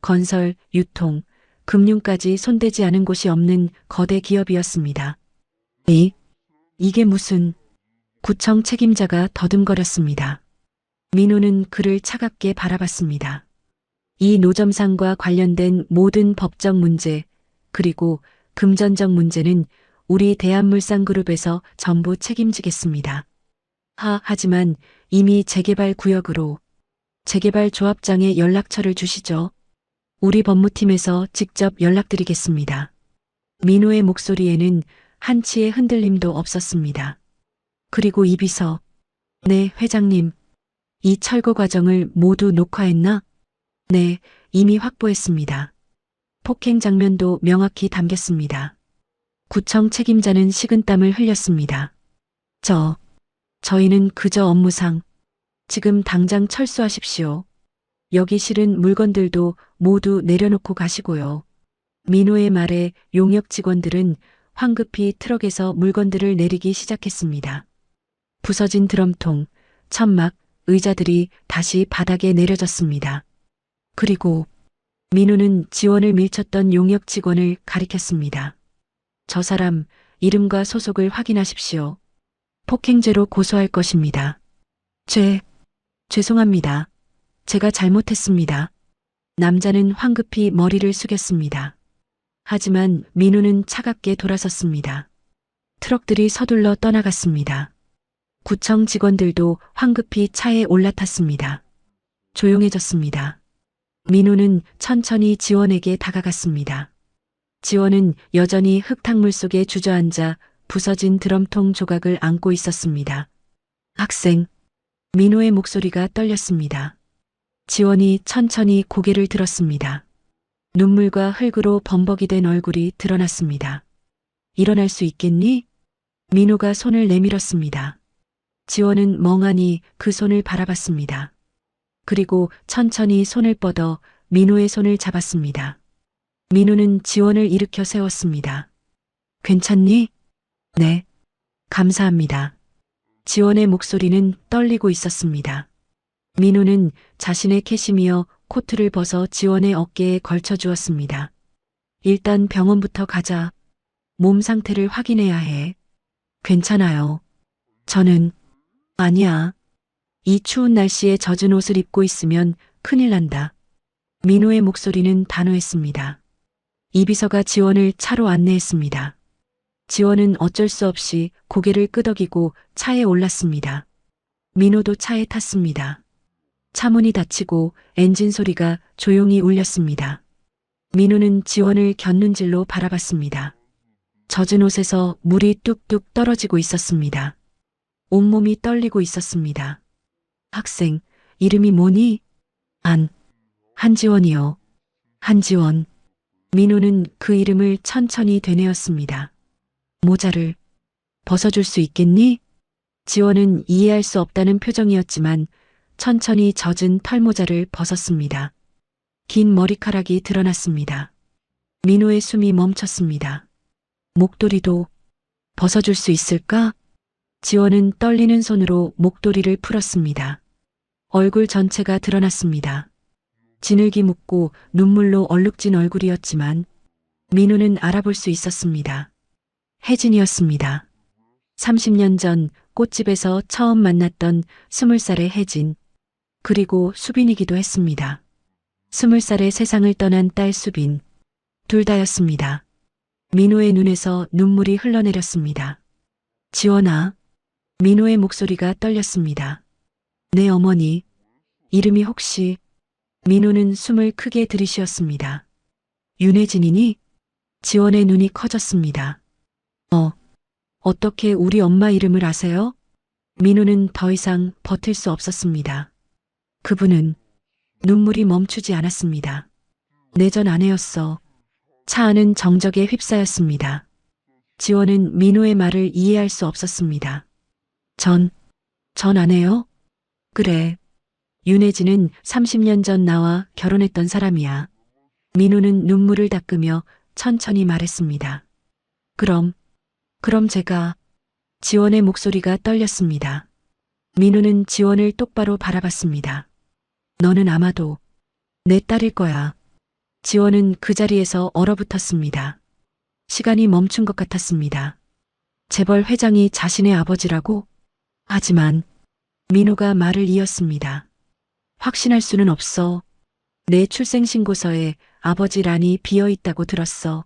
건설, 유통, 금융까지 손대지 않은 곳이 없는 거대 기업이었습니다. 이게 무슨... 구청 책임자가 더듬거렸습니다. 민호는 그를 차갑게 바라봤습니다. 이 노점상과 관련된 모든 법적 문제, 그리고 금전적 문제는 우리 대한물산그룹에서 전부 책임지겠습니다. 하지만 이미 재개발 구역으로 재개발 조합장의 연락처를 주시죠. 우리 법무팀에서 직접 연락드리겠습니다. 민호의 목소리에는 한치의 흔들림도 없었습니다. 그리고 이 비서, 네, 회장님. 이 철거 과정을 모두 녹화했나? 네, 이미 확보했습니다. 폭행 장면도 명확히 담겼습니다. 구청 책임자는 식은땀을 흘렸습니다. 저희는 그저 업무상. 지금 당장 철수하십시오. 여기 실은 물건들도 모두 내려놓고 가시고요. 민호의 말에 용역 직원들은 황급히 트럭에서 물건들을 내리기 시작했습니다. 부서진 드럼통, 천막, 의자들이 다시 바닥에 내려졌습니다. 그리고 민호는 지원을 밀쳤던 용역 직원을 가리켰습니다. 저 사람 이름과 소속을 확인하십시오. 폭행죄로 고소할 것입니다. 죄송합니다. 제가 잘못했습니다. 남자는 황급히 머리를 숙였습니다. 하지만 민호는 차갑게 돌아섰습니다. 트럭들이 서둘러 떠나갔습니다. 구청 직원들도 황급히 차에 올라탔습니다. 조용해졌습니다. 민호는 천천히 지원에게 다가갔습니다. 지원은 여전히 흙탕물 속에 주저앉아 부서진 드럼통 조각을 안고 있었습니다. 학생. 민호의 목소리가 떨렸습니다. 지원이 천천히 고개를 들었습니다. 눈물과 흙으로 범벅이 된 얼굴이 드러났습니다. 일어날 수 있겠니? 민호가 손을 내밀었습니다. 지원은 멍하니 그 손을 바라봤습니다. 그리고 천천히 손을 뻗어 민호의 손을 잡았습니다. 민호는 지원을 일으켜 세웠습니다. 괜찮니? 네. 감사합니다. 지원의 목소리는 떨리고 있었습니다. 민호는 자신의 캐시미어 코트를 벗어 지원의 어깨에 걸쳐 주었습니다. 일단 병원부터 가자. 몸 상태를 확인해야 해. 괜찮아요. 저는... 아니야. 이 추운 날씨에 젖은 옷을 입고 있으면 큰일 난다. 민호의 목소리는 단호했습니다. 이 비서가 지원을 차로 안내했습니다. 지원은 어쩔 수 없이 고개를 끄덕이고 차에 올랐습니다. 민호도 차에 탔습니다. 차문이 닫히고 엔진 소리가 조용히 울렸습니다. 민호는 지원을 곁눈질로 바라봤습니다. 젖은 옷에서 물이 뚝뚝 떨어지고 있었습니다. 온몸이 떨리고 있었습니다. 학생, 이름이 뭐니? 한지원이요. 한지원. 민호는 그 이름을 천천히 되뇌었습니다. 모자를 벗어줄 수 있겠니? 지원은 이해할 수 없다는 표정이었지만 천천히 젖은 털모자를 벗었습니다. 긴 머리카락이 드러났습니다. 민호의 숨이 멈췄습니다. 목도리도 벗어줄 수 있을까? 지원은 떨리는 손으로 목도리를 풀었습니다. 얼굴 전체가 드러났습니다. 진흙이 묻고 눈물로 얼룩진 얼굴이었지만 민호는 알아볼 수 있었습니다. 혜진이었습니다. 30년 전 꽃집에서 처음 만났던 20살의 혜진. 그리고 수빈이기도 했습니다. 20살에 세상을 떠난 딸 수빈. 둘 다였습니다. 민호의 눈에서 눈물이 흘러내렸습니다. 지원아. 민호의 목소리가 떨렸습니다. 내 어머니. 이름이 혹시. 민호는 숨을 크게 들이쉬었습니다. 윤혜진이니? 지원의 눈이 커졌습니다. 어떻게 우리 엄마 이름을 아세요? 민호는 더 이상 버틸 수 없었습니다. 그분은 눈물이 멈추지 않았습니다. 내전 아내였어. 차 안은 정적에 휩싸였습니다. 지원은 민호의 말을 이해할 수 없었습니다. 전 아내요? 그래. 윤혜진은 30년 전 나와 결혼했던 사람이야. 민호는 눈물을 닦으며 천천히 말했습니다. 그럼 제가. 지원의 목소리가 떨렸습니다. 민호는 지원을 똑바로 바라봤습니다. 너는 아마도 내 딸일 거야. 지원은 그 자리에서 얼어붙었습니다. 시간이 멈춘 것 같았습니다. 재벌 회장이 자신의 아버지라고? 하지만 민호가 말을 이었습니다. 확신할 수는 없어. 내 출생신고서에 아버지란이 비어있다고 들었어.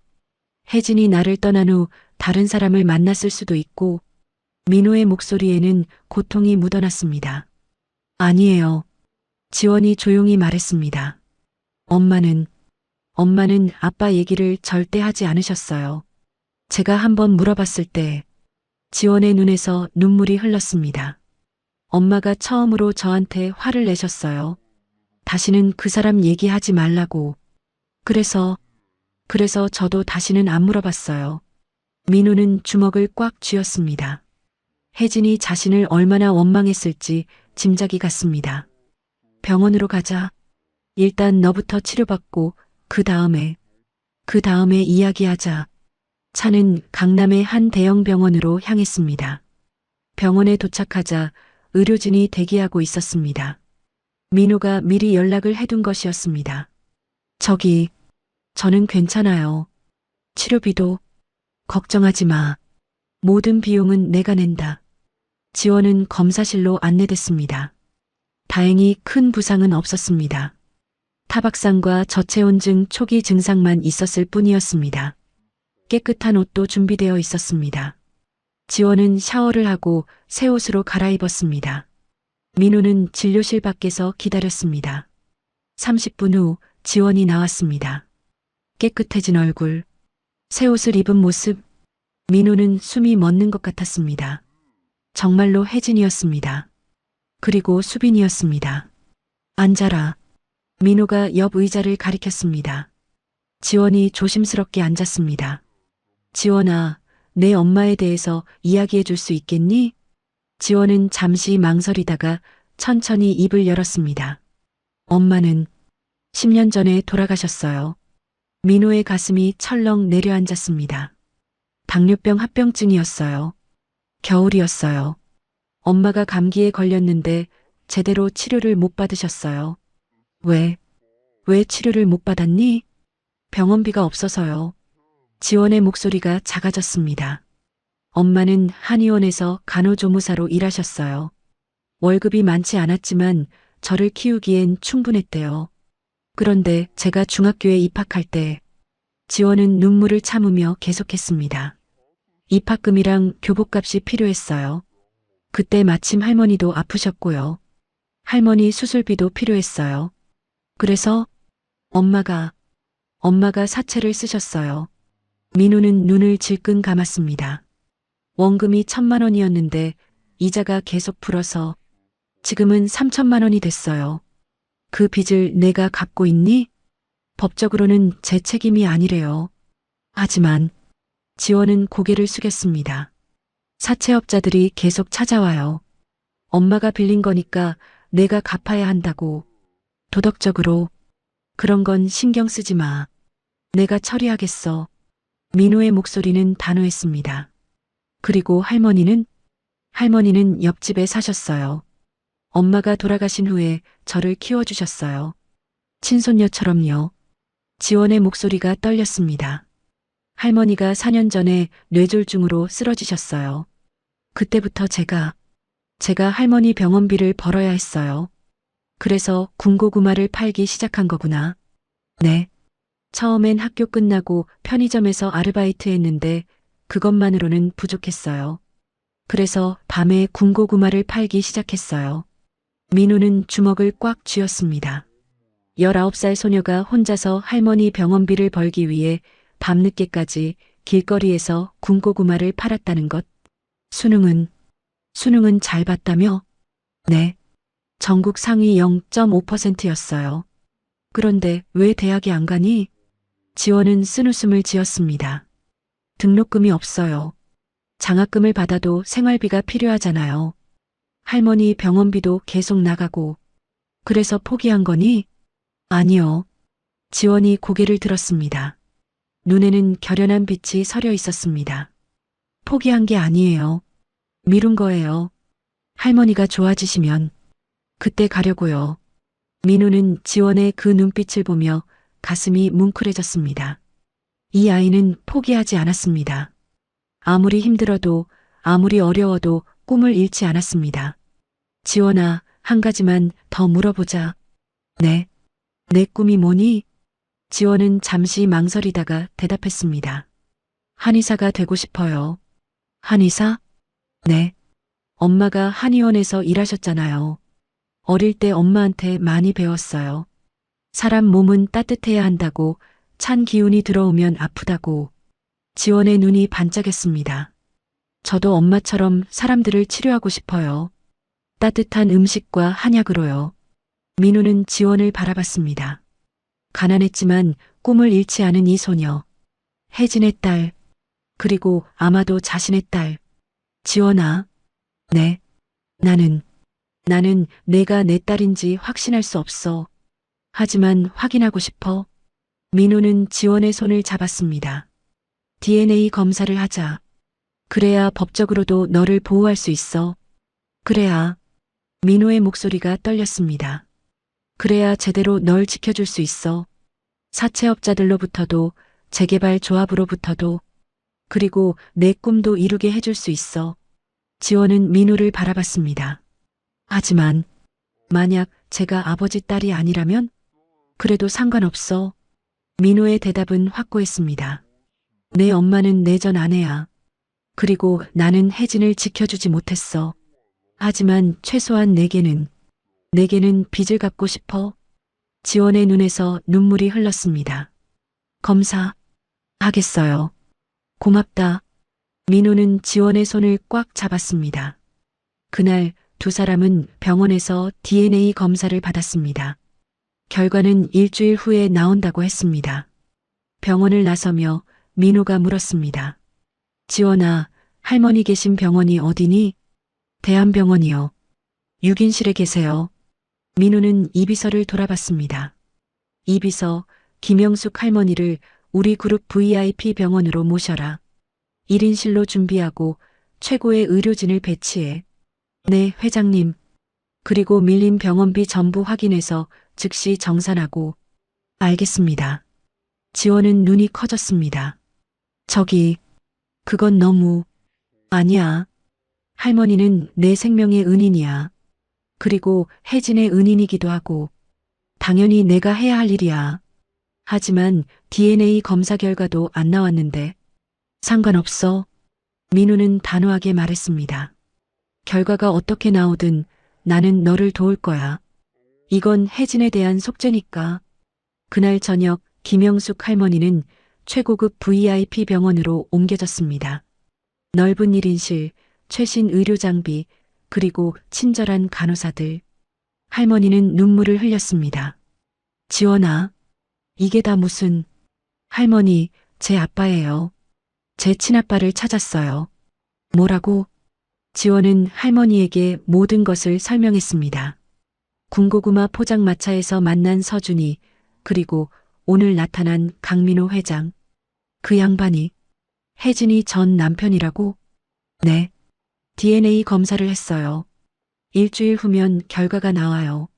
혜진이 나를 떠난 후 다른 사람을 만났을 수도 있고. 민호의 목소리에는 고통이 묻어났습니다. 아니에요. 지원이 조용히 말했습니다. 엄마는 아빠 얘기를 절대 하지 않으셨어요. 제가 한번 물어봤을 때 지원의 눈에서 눈물이 흘렀습니다. 엄마가 처음으로 저한테 화를 내셨어요. 다시는 그 사람 얘기하지 말라고. 그래서 저도 다시는 안 물어봤어요. 민호는 주먹을 꽉 쥐었습니다. 혜진이 자신을 얼마나 원망했을지 짐작이 갔습니다. 병원으로 가자. 일단 너부터 치료받고 그 다음에 이야기하자. 차는 강남의 한 대형 병원으로 향했습니다. 병원에 도착하자 의료진이 대기하고 있었습니다. 민호가 미리 연락을 해둔 것이었습니다. 저는 괜찮아요. 치료비도 걱정하지 마. 모든 비용은 내가 낸다. 지원은 검사실로 안내됐습니다. 다행히 큰 부상은 없었습니다. 타박상과 저체온증 초기 증상만 있었을 뿐이었습니다. 깨끗한 옷도 준비되어 있었습니다. 지원은 샤워를 하고 새 옷으로 갈아입었습니다. 민호는 진료실 밖에서 기다렸습니다. 30분 후 지원이 나왔습니다. 깨끗해진 얼굴, 새 옷을 입은 모습, 민호는 숨이 멎는 것 같았습니다. 정말로 혜진이었습니다. 그리고 수빈이었습니다. 앉아라. 민호가 옆 의자를 가리켰습니다. 지원이 조심스럽게 앉았습니다. 지원아, 내 엄마에 대해서 이야기해 줄 수 있겠니? 지원은 잠시 망설이다가 천천히 입을 열었습니다. 엄마는 10년 전에 돌아가셨어요. 민호의 가슴이 철렁 내려앉았습니다. 당뇨병 합병증이었어요. 겨울이었어요. 엄마가 감기에 걸렸는데 제대로 치료를 못 받으셨어요. 왜 치료를 못 받았니? 병원비가 없어서요. 지원의 목소리가 작아졌습니다. 엄마는 한의원에서 간호조무사로 일하셨어요. 월급이 많지 않았지만 저를 키우기엔 충분했대요. 그런데 제가 중학교에 입학할 때 지원은 눈물을 참으며 계속했습니다. 입학금이랑 교복값이 필요했어요. 그때 마침 할머니도 아프셨고요. 할머니 수술비도 필요했어요. 그래서 엄마가 사채를 쓰셨어요. 민호는 눈을 질끈 감았습니다. 원금이 1,000만 원이었는데 이자가 계속 불어서 지금은 3,000만 원이 됐어요. 그 빚을 내가 갚고 있니? 법적으로는 제 책임이 아니래요. 하지만 지원은 고개를 숙였습니다. 사채업자들이 계속 찾아와요. 엄마가 빌린 거니까 내가 갚아야 한다고. 도덕적으로 그런 건 신경 쓰지 마. 내가 처리하겠어. 민호의 목소리는 단호했습니다. 그리고 할머니는 옆집에 사셨어요. 엄마가 돌아가신 후에 저를 키워주셨어요. 친손녀처럼요. 지원의 목소리가 떨렸습니다. 할머니가 4년 전에 뇌졸중으로 쓰러지셨어요. 그때부터 제가 할머니 병원비를 벌어야 했어요. 그래서 군고구마를 팔기 시작한 거구나. 네. 처음엔 학교 끝나고 편의점에서 아르바이트 했는데 그것만으로는 부족했어요. 그래서 밤에 군고구마를 팔기 시작했어요. 민우는 주먹을 꽉 쥐었습니다. 19살 소녀가 혼자서 할머니 병원비를 벌기 위해 밤늦게까지 길거리에서 군고구마를 팔았다는 것. 수능은 잘 봤다며? 네. 전국 상위 0.5%였어요. 그런데 왜 대학에 안 가니? 지원은 쓴웃음을 지었습니다. 등록금이 없어요. 장학금을 받아도 생활비가 필요하잖아요. 할머니 병원비도 계속 나가고. 그래서 포기한 거니? 아니요. 지원이 고개를 들었습니다. 눈에는 결연한 빛이 서려 있었습니다. 포기한 게 아니에요. 미룬 거예요. 할머니가 좋아지시면 그때 가려고요. 민우는 지원의 그 눈빛을 보며 가슴이 뭉클해졌습니다. 이 아이는 포기하지 않았습니다. 아무리 힘들어도 아무리 어려워도 꿈을 잃지 않았습니다. 지원아, 한 가지만 더 물어보자. 네. 내 꿈이 뭐니? 지원은 잠시 망설이다가 대답했습니다. 한의사가 되고 싶어요. 한의사? 네. 엄마가 한의원에서 일하셨잖아요. 어릴 때 엄마한테 많이 배웠어요. 사람 몸은 따뜻해야 한다고, 찬 기운이 들어오면 아프다고. 지원의 눈이 반짝였습니다. 저도 엄마처럼 사람들을 치료하고 싶어요. 따뜻한 음식과 한약으로요. 민우는 지원을 바라봤습니다. 가난했지만 꿈을 잃지 않은 이 소녀. 혜진의 딸, 그리고 아마도 자신의 딸. 지원아. 네. 나는 내가 내 딸인지 확신할 수 없어. 하지만 확인하고 싶어. 민우는 지원의 손을 잡았습니다. DNA 검사를 하자. 그래야 법적으로도 너를 보호할 수 있어. 그래야. 민우의 목소리가 떨렸습니다. 그래야 제대로 널 지켜줄 수 있어. 사채업자들로부터도, 재개발 조합으로부터도, 그리고 내 꿈도 이루게 해줄 수 있어. 지원은 민우를 바라봤습니다. 하지만 만약 제가 아버지 딸이 아니라면? 그래도 상관없어. 민우의 대답은 확고했습니다. 내 엄마는 내 전 아내야. 그리고 나는 혜진을 지켜주지 못했어. 하지만 최소한 내게는 빚을 갚고 싶어. 지원의 눈에서 눈물이 흘렀습니다. 검사 하겠어요. 고맙다. 민우는 지원의 손을 꽉 잡았습니다. 그날 두 사람은 병원에서 DNA 검사를 받았습니다. 결과는 일주일 후에 나온다고 했습니다. 병원을 나서며 민우가 물었습니다. 지원아, 할머니 계신 병원이 어디니? 대한병원이요. 6인실에 계세요. 민우는 이비서를 돌아봤습니다. 이비서, 김영숙 할머니를 우리 그룹 VIP 병원으로 모셔라. 1인실로 준비하고 최고의 의료진을 배치해. 네, 회장님. 그리고 밀린 병원비 전부 확인해서 즉시 정산하고. 알겠습니다. 지원은 눈이 커졌습니다. 그건 너무. 아니야. 할머니는 내 생명의 은인이야. 그리고 혜진의 은인이기도 하고. 당연히 내가 해야 할 일이야. 하지만 DNA 검사 결과도 안 나왔는데. 상관없어. 민우는 단호하게 말했습니다. 결과가 어떻게 나오든 나는 너를 도울 거야. 이건 혜진에 대한 속죄니까. 그날 저녁 김영숙 할머니는 최고급 VIP 병원으로 옮겨졌습니다. 넓은 1인실, 최신 의료 장비, 그리고 친절한 간호사들. 할머니는 눈물을 흘렸습니다. 지원아, 이게 다 무슨. 할머니, 제 아빠예요. 제 친아빠를 찾았어요. 뭐라고? 지원은 할머니에게 모든 것을 설명했습니다. 군고구마 포장마차에서 만난 서준이, 그리고 오늘 나타난 강민호 회장. 그 양반이 혜진이 전 남편이라고? 네. DNA 검사를 했어요. 일주일 후면 결과가 나와요.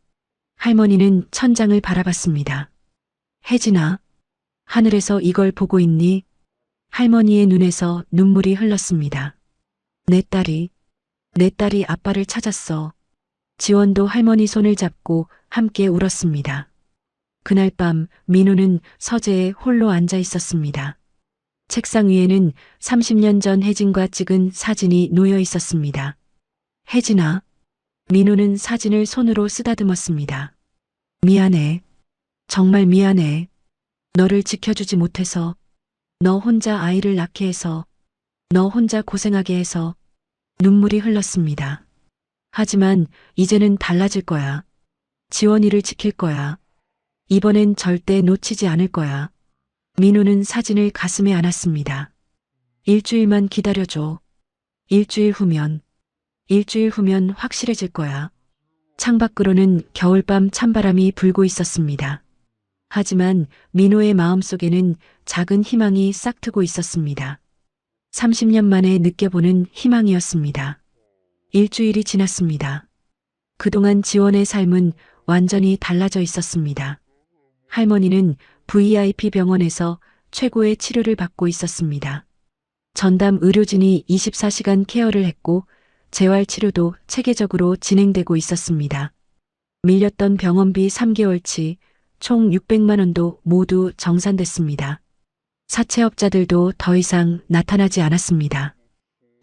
할머니는 천장을 바라봤습니다. 혜진아, 하늘에서 이걸 보고 있니? 할머니의 눈에서 눈물이 흘렀습니다. 내 딸이 아빠를 찾았어. 지원도 할머니 손을 잡고 함께 울었습니다. 그날 밤 민호는 서재에 홀로 앉아 있었습니다. 책상 위에는 30년 전 혜진과 찍은 사진이 놓여 있었습니다. 혜진아. 민호는 사진을 손으로 쓰다듬었습니다. 미안해. 정말 미안해. 너를 지켜주지 못해서, 너 혼자 아이를 낳게 해서, 너 혼자 고생하게 해서 눈물이 흘렀습니다. 하지만 이제는 달라질 거야. 지원이를 지킬 거야. 이번엔 절대 놓치지 않을 거야. 민호는 사진을 가슴에 안았습니다. 일주일만 기다려줘. 일주일 후면 확실해질 거야. 창밖으로는 겨울밤 찬바람이 불고 있었습니다. 하지만 민호의 마음속에는 작은 희망이 싹트고 있었습니다. 30년 만에 느껴보는 희망이었습니다. 일주일이 지났습니다. 그동안 지원의 삶은 완전히 달라져 있었습니다. 할머니는 VIP 병원에서 최고의 치료를 받고 있었습니다. 전담 의료진이 24시간 케어를 했고 재활치료도 체계적으로 진행되고 있었습니다. 밀렸던 병원비 3개월치 총 600만 원도 모두 정산됐습니다. 사채업자들도 더 이상 나타나지 않았습니다.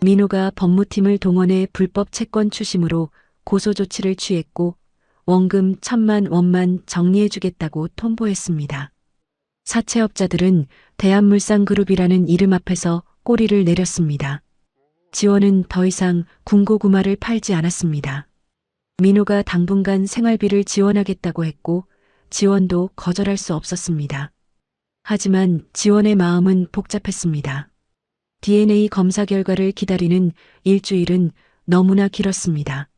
민호가 법무팀을 동원해 불법 채권 추심으로 고소 조치를 취했고 원금 1,000만 원만 정리해주겠다고 통보했습니다. 사채업자들은 대한물산그룹이라는 이름 앞에서 꼬리를 내렸습니다. 지원은 더 이상 군고구마를 팔지 않았습니다. 민호가 당분간 생활비를 지원하겠다고 했고 지원도 거절할 수 없었습니다. 하지만 지원의 마음은 복잡했습니다. DNA 검사 결과를 기다리는 일주일은 너무나 길었습니다.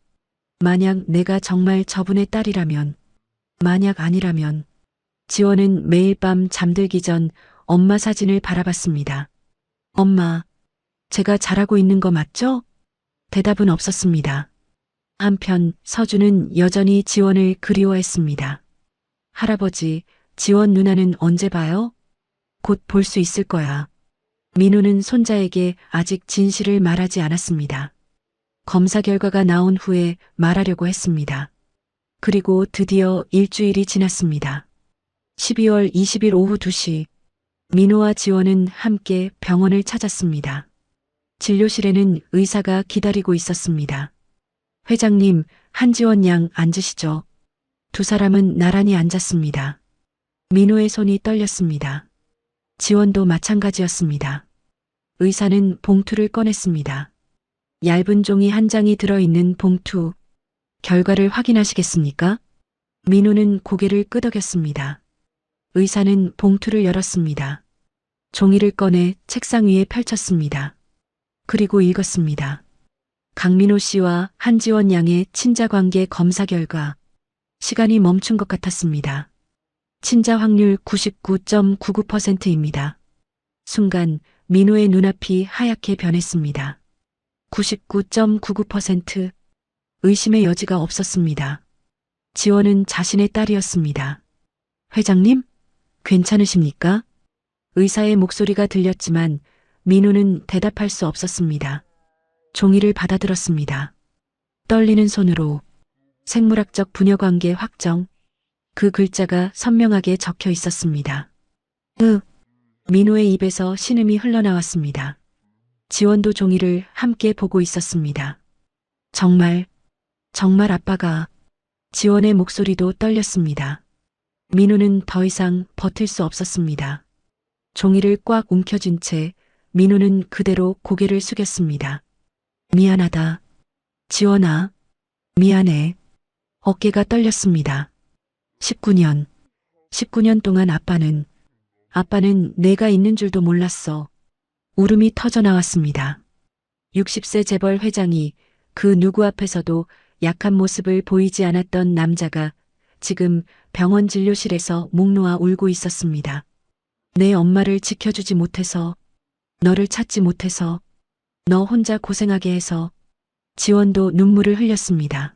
만약 내가 정말 저분의 딸이라면, 만약 아니라면, 지원은 매일 밤 잠들기 전 엄마 사진을 바라봤습니다. 엄마, 제가 잘하고 있는 거 맞죠? 대답은 없었습니다. 한편 서준은 여전히 지원을 그리워했습니다. 할아버지, 지원 누나는 언제 봐요? 곧 볼 수 있을 거야. 민호는 손자에게 아직 진실을 말하지 않았습니다. 검사 결과가 나온 후에 말하려고 했습니다. 그리고 드디어 일주일이 지났습니다. 12월 20일 오후 2시, 민호와 지원은 함께 병원을 찾았습니다. 진료실에는 의사가 기다리고 있었습니다. 회장님, 한지원 양 앉으시죠. 두 사람은 나란히 앉았습니다. 민호의 손이 떨렸습니다. 지원도 마찬가지였습니다. 의사는 봉투를 꺼냈습니다. 얇은 종이 한 장이 들어있는 봉투. 결과를 확인하시겠습니까? 민호는 고개를 끄덕였습니다. 의사는 봉투를 열었습니다. 종이를 꺼내 책상 위에 펼쳤습니다. 그리고 읽었습니다. 강민호 씨와 한지원 양의 친자관계 검사 결과. 시간이 멈춘 것 같았습니다. 친자 확률 99.99%입니다. 순간 민호의 눈앞이 하얗게 변했습니다. 99.99%. 의심의 여지가 없었습니다. 지원은 자신의 딸이었습니다. 회장님, 괜찮으십니까? 의사의 목소리가 들렸지만 민호는 대답할 수 없었습니다. 종이를 받아들었습니다. 떨리는 손으로 생물학적 부녀관계 확정. 그 글자가 선명하게 적혀 있었습니다. 민호의 입에서 신음이 흘러나왔습니다. 지원도 종이를 함께 보고 있었습니다. 정말 아빠가. 지원의 목소리도 떨렸습니다. 민호는 더 이상 버틸 수 없었습니다. 종이를 꽉 움켜쥔 채 민호는 그대로 고개를 숙였습니다. 미안하다. 지원아, 미안해. 어깨가 떨렸습니다. 19년 동안 아빠는 내가 있는 줄도 몰랐어. 울음이 터져 나왔습니다. 60세 재벌 회장이 그 누구 앞에서도 약한 모습을 보이지 않았던 남자가 지금 병원 진료실에서 목 놓아 울고 있었습니다. 내 엄마를 지켜주지 못해서, 너를 찾지 못해서, 너 혼자 고생하게 해서. 지원도 눈물을 흘렸습니다.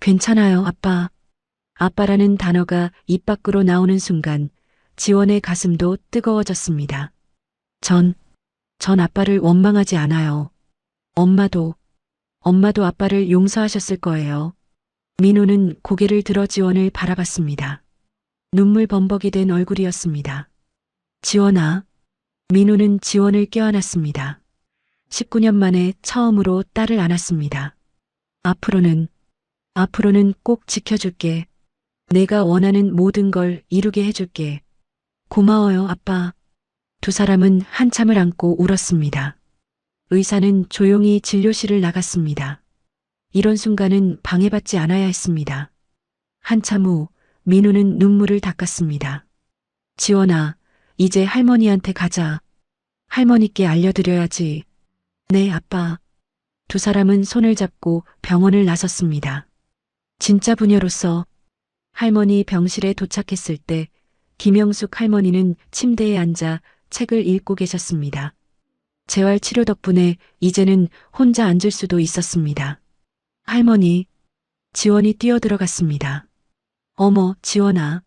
괜찮아요, 아빠. 아빠라는 단어가 입 밖으로 나오는 순간 지원의 가슴도 뜨거워졌습니다. 전 아빠를 원망하지 않아요. 엄마도 아빠를 용서하셨을 거예요. 민호는 고개를 들어 지원을 바라봤습니다. 눈물 범벅이 된 얼굴이었습니다. 지원아. 민호는 지원을 껴안았습니다. 19년 만에 처음으로 딸을 안았습니다. 앞으로는 꼭 지켜줄게. 내가 원하는 모든 걸 이루게 해줄게. 고마워요, 아빠. 두 사람은 한참을 안고 울었습니다. 의사는 조용히 진료실을 나갔습니다. 이런 순간은 방해받지 않아야 했습니다. 한참 후 민호는 눈물을 닦았습니다. 지원아, 이제 할머니한테 가자. 할머니께 알려드려야지. 네, 아빠. 두 사람은 손을 잡고 병원을 나섰습니다. 진짜 부녀로서 할머니 병실에 도착했을 때 김영숙 할머니는 침대에 앉아 책을 읽고 계셨습니다. 재활 치료 덕분에 이제는 혼자 앉을 수도 있었습니다. 할머니, 지원이 뛰어들어갔습니다. 어머, 지원아.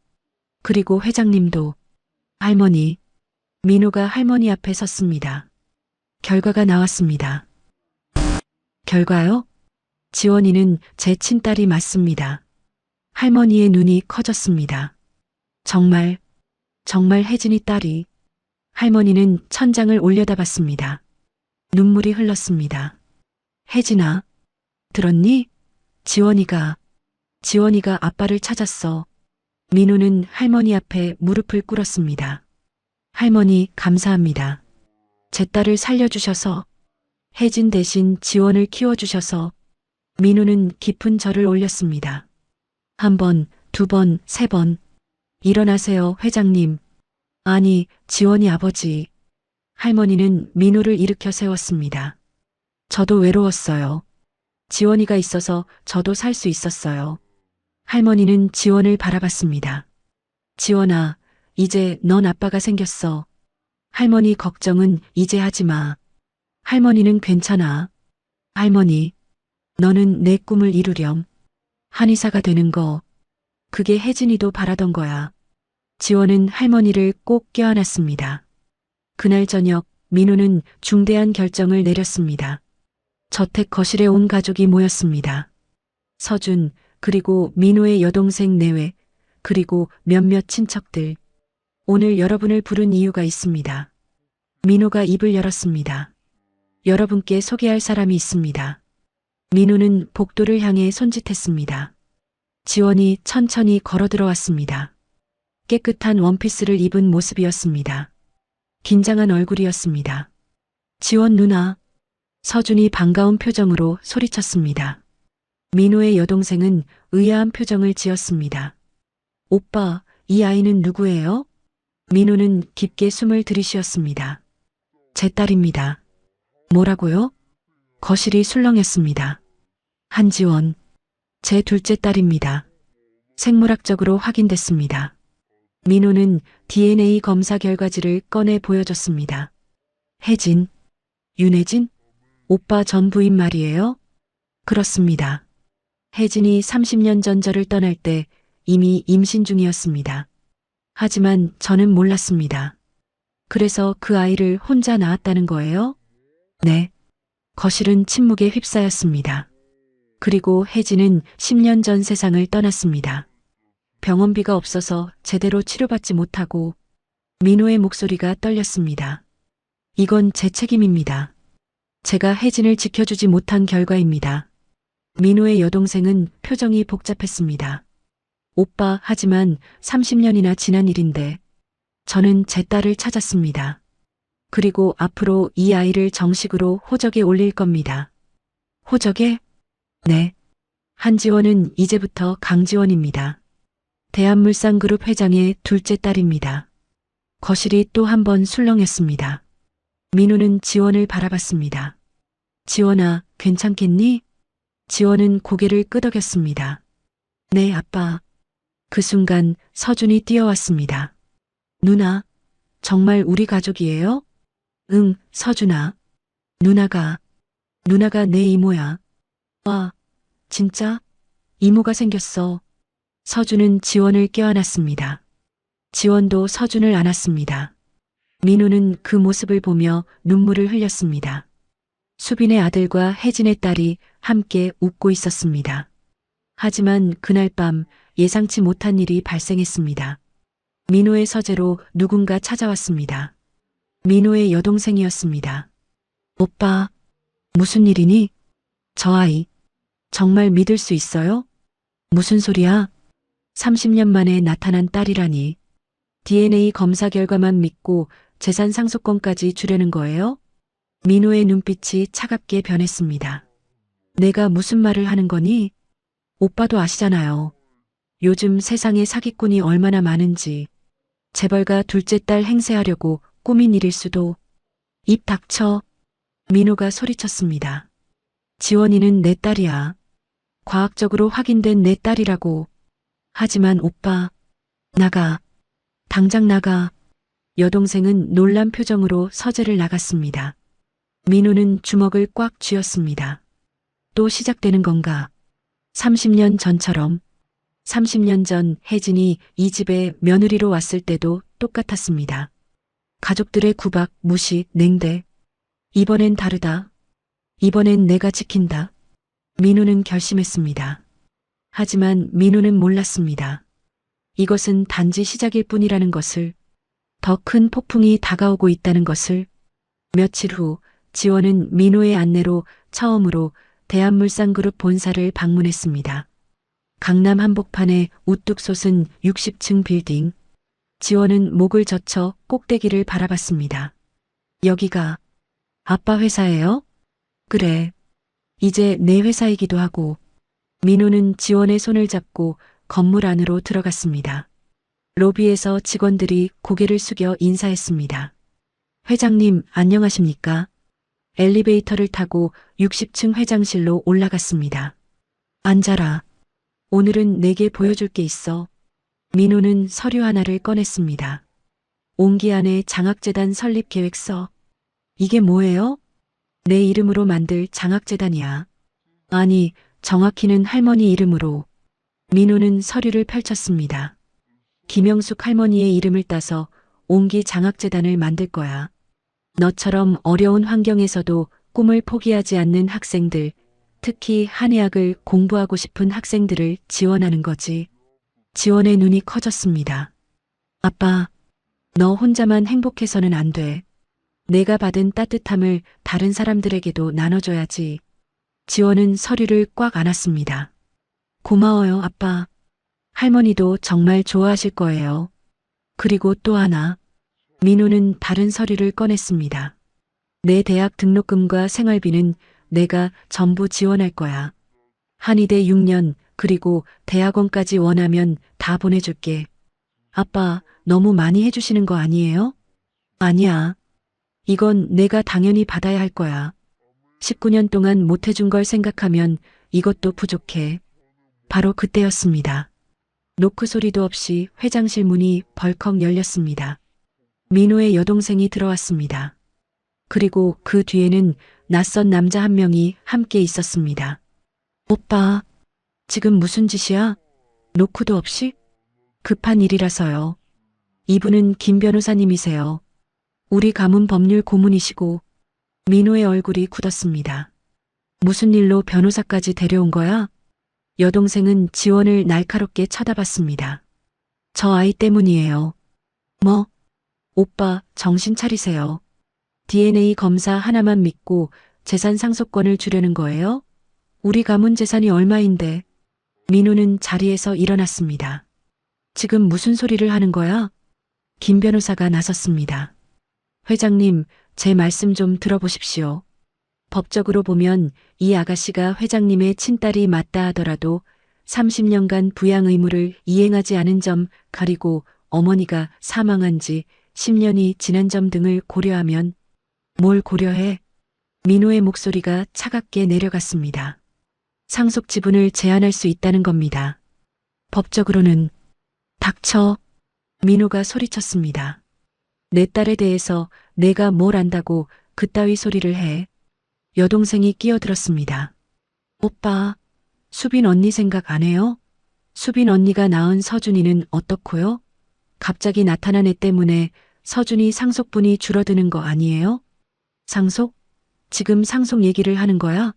그리고 회장님도. 할머니. 민호가 할머니 앞에 섰습니다. 결과가 나왔습니다. 결과요? 지원이는 제 친딸이 맞습니다. 할머니의 눈이 커졌습니다. 정말 혜진이 딸이. 할머니는 천장을 올려다봤습니다. 눈물이 흘렀습니다. 혜진아, 들었니? 지원이가 아빠를 찾았어. 민호는 할머니 앞에 무릎을 꿇었습니다. 할머니, 감사합니다. 제 딸을 살려주셔서, 혜진 대신 지원을 키워주셔서. 민호는 깊은 절을 올렸습니다. 한 번, 두 번, 세 번. 일어나세요, 회장님. 아니, 지원이 아버지. 할머니는 민호를 일으켜 세웠습니다. 저도 외로웠어요. 지원이가 있어서 저도 살 수 있었어요. 할머니는 지원을 바라봤습니다. 지원아, 이제 넌 아빠가 생겼어. 할머니 걱정은 이제 하지 마. 할머니는 괜찮아. 할머니, 너는 내 꿈을 이루렴. 한의사가 되는 거. 그게 혜진이도 바라던 거야. 지원은 할머니를 꼭 껴안았습니다. 그날 저녁 민호는 중대한 결정을 내렸습니다. 저택 거실에 온 가족이 모였습니다. 서준, 그리고 민호의 여동생 내외, 그리고 몇몇 친척들. 오늘 여러분을 부른 이유가 있습니다. 민호가 입을 열었습니다. 여러분께 소개할 사람이 있습니다. 민호는 복도를 향해 손짓했습니다. 지원이 천천히 걸어 들어왔습니다. 깨끗한 원피스를 입은 모습이었습니다. 긴장한 얼굴이었습니다. 지원 누나. 서준이 반가운 표정으로 소리쳤습니다. 민호의 여동생은 의아한 표정을 지었습니다. 오빠, 이 아이는 누구예요? 민호는 깊게 숨을 들이쉬었습니다. 제 딸입니다. 뭐라고요? 거실이 술렁였습니다. 한지원. 제 둘째 딸입니다. 생물학적으로 확인됐습니다. 민호는 DNA 검사 결과지를 꺼내 보여줬습니다. 혜진, 윤혜진? 오빠 전 부인 말이에요? 그렇습니다. 혜진이 30년 전 저를 떠날 때 이미 임신 중이었습니다. 하지만 저는 몰랐습니다. 그래서 그 아이를 혼자 낳았다는 거예요? 네. 거실은 침묵에 휩싸였습니다. 그리고 혜진은 10년 전 세상을 떠났습니다. 병원비가 없어서 제대로 치료받지 못하고. 민호의 목소리가 떨렸습니다. 이건 제 책임입니다. 제가 혜진을 지켜주지 못한 결과입니다. 민호의 여동생은 표정이 복잡했습니다. 오빠, 하지만 30년이나 지난 일인데 저는 제 딸을 찾았습니다. 그리고 앞으로 이 아이를 정식으로 호적에 올릴 겁니다. 호적에? 네. 한지원은 이제부터 강지원입니다. 대한물산그룹 회장의 둘째 딸입니다. 거실이 또 한 번 술렁였습니다. 민호는 지원을 바라봤습니다. 지원아, 괜찮겠니? 지원은 고개를 끄덕였습니다. 네, 아빠. 그 순간 서준이 뛰어왔습니다. 누나, 정말 우리 가족이에요? 응, 서준아. 누나가 내 이모야. 와, 진짜? 이모가 생겼어. 서준은 지원을 껴안았습니다. 지원도 서준을 안았습니다. 민호는 그 모습을 보며 눈물을 흘렸습니다. 수빈의 아들과 혜진의 딸이 함께 웃고 있었습니다. 하지만 그날 밤 예상치 못한 일이 발생했습니다. 민호의 서재로 누군가 찾아왔습니다. 민호의 여동생이었습니다. 오빠, 무슨 일이니? 저 아이, 정말 믿을 수 있어요? 무슨 소리야? 30년 만에 나타난 딸이라니. DNA 검사 결과만 믿고 재산 상속권까지 주려는 거예요? 민호의 눈빛이 차갑게 변했습니다. 내가 무슨 말을 하는 거니? 오빠도 아시잖아요. 요즘 세상에 사기꾼이 얼마나 많은지. 재벌가 둘째 딸 행세하려고 꾸민 일일 수도. 입 닥쳐. 민호가 소리쳤습니다. 지원이는 내 딸이야. 과학적으로 확인된 내 딸이라고. 하지만 오빠, 나가. 당장 나가. 여동생은 놀란 표정으로 서재를 나갔습니다. 민호는 주먹을 꽉 쥐었습니다. 또 시작되는 건가? 30년 전처럼. 30년 전 혜진이 이 집에 며느리로 왔을 때도 똑같았습니다. 가족들의 구박, 무시, 냉대. 이번엔 다르다. 이번엔 내가 지킨다. 민호는 결심했습니다. 하지만 민호는 몰랐습니다. 이것은 단지 시작일 뿐이라는 것을, 더 큰 폭풍이 다가오고 있다는 것을. 며칠 후 지원은 민호의 안내로 처음으로 대한물산그룹 본사를 방문했습니다. 강남 한복판에 우뚝 솟은 60층 빌딩. 지원은 목을 젖혀 꼭대기를 바라봤습니다. 여기가 아빠 회사예요? 그래. 이제 내 회사이기도 하고. 민호는 지원의 손을 잡고 건물 안으로 들어갔습니다. 로비에서 직원들이 고개를 숙여 인사했습니다. 회장님, 안녕하십니까? 엘리베이터를 타고 60층 회장실로 올라갔습니다. 앉아라. 오늘은 내게 보여줄 게 있어. 민호는 서류 하나를 꺼냈습니다. 옹기 안에 장학재단 설립 계획서. 이게 뭐예요? 내 이름으로 만들 장학재단이야. 아니, 정확히는 할머니 이름으로. 민호는 서류를 펼쳤습니다. 김영숙 할머니의 이름을 따서 옹기 장학재단을 만들 거야. 너처럼 어려운 환경에서도 꿈을 포기하지 않는 학생들, 특히 한의학을 공부하고 싶은 학생들을 지원하는 거지. 지원의 눈이 커졌습니다. 아빠, 너 혼자만 행복해서는 안 돼. 내가 받은 따뜻함을 다른 사람들에게도 나눠줘야지. 지원은 서류를 꽉 안았습니다. 고마워요, 아빠. 할머니도 정말 좋아하실 거예요. 그리고 또 하나. 민호는 다른 서류를 꺼냈습니다. 내 대학 등록금과 생활비는 내가 전부 지원할 거야. 한의대 6년, 그리고 대학원까지 원하면 다 보내줄게. 아빠, 너무 많이 해주시는 거 아니에요? 아니야. 이건 내가 당연히 받아야 할 거야. 19년 동안 못 해준 걸 생각하면 이것도 부족해. 바로 그때였습니다. 노크 소리도 없이 회장실 문이 벌컥 열렸습니다. 민호의 여동생이 들어왔습니다. 그리고 그 뒤에는 낯선 남자 한 명이 함께 있었습니다. 오빠, 지금 무슨 짓이야? 노크도 없이? 급한 일이라서요. 이분은 김 변호사님이세요. 우리 가문 법률 고문이시고. 민호의 얼굴이 굳었습니다. 무슨 일로 변호사까지 데려온 거야? 여동생은 지원을 날카롭게 쳐다봤습니다. 저 아이 때문이에요. 뭐? 오빠, 정신 차리세요. DNA 검사 하나만 믿고 재산 상속권을 주려는 거예요? 우리 가문 재산이 얼마인데? 민호는 자리에서 일어났습니다. 지금 무슨 소리를 하는 거야? 김 변호사가 나섰습니다. 회장님, 제 말씀 좀 들어보십시오. 법적으로 보면 이 아가씨가 회장님의 친딸이 맞다 하더라도 30년간 부양 의무를 이행하지 않은 점 가리고 어머니가 사망한 지 10년이 지난 점 등을 고려하면. 뭘 고려해? 민호의 목소리가 차갑게 내려갔습니다. 상속 지분을 제한할 수 있다는 겁니다. 법적으로는. 닥쳐. 민호가 소리쳤습니다. 내 딸에 대해서 내가 뭘 안다고 그따위 소리를 해. 여동생이 끼어들었습니다. 오빠, 수빈 언니 생각 안 해요? 수빈 언니가 낳은 서준이는 어떻고요? 갑자기 나타난 애 때문에 서준이 상속분이 줄어드는 거 아니에요? 상속? 지금 상속 얘기를 하는 거야?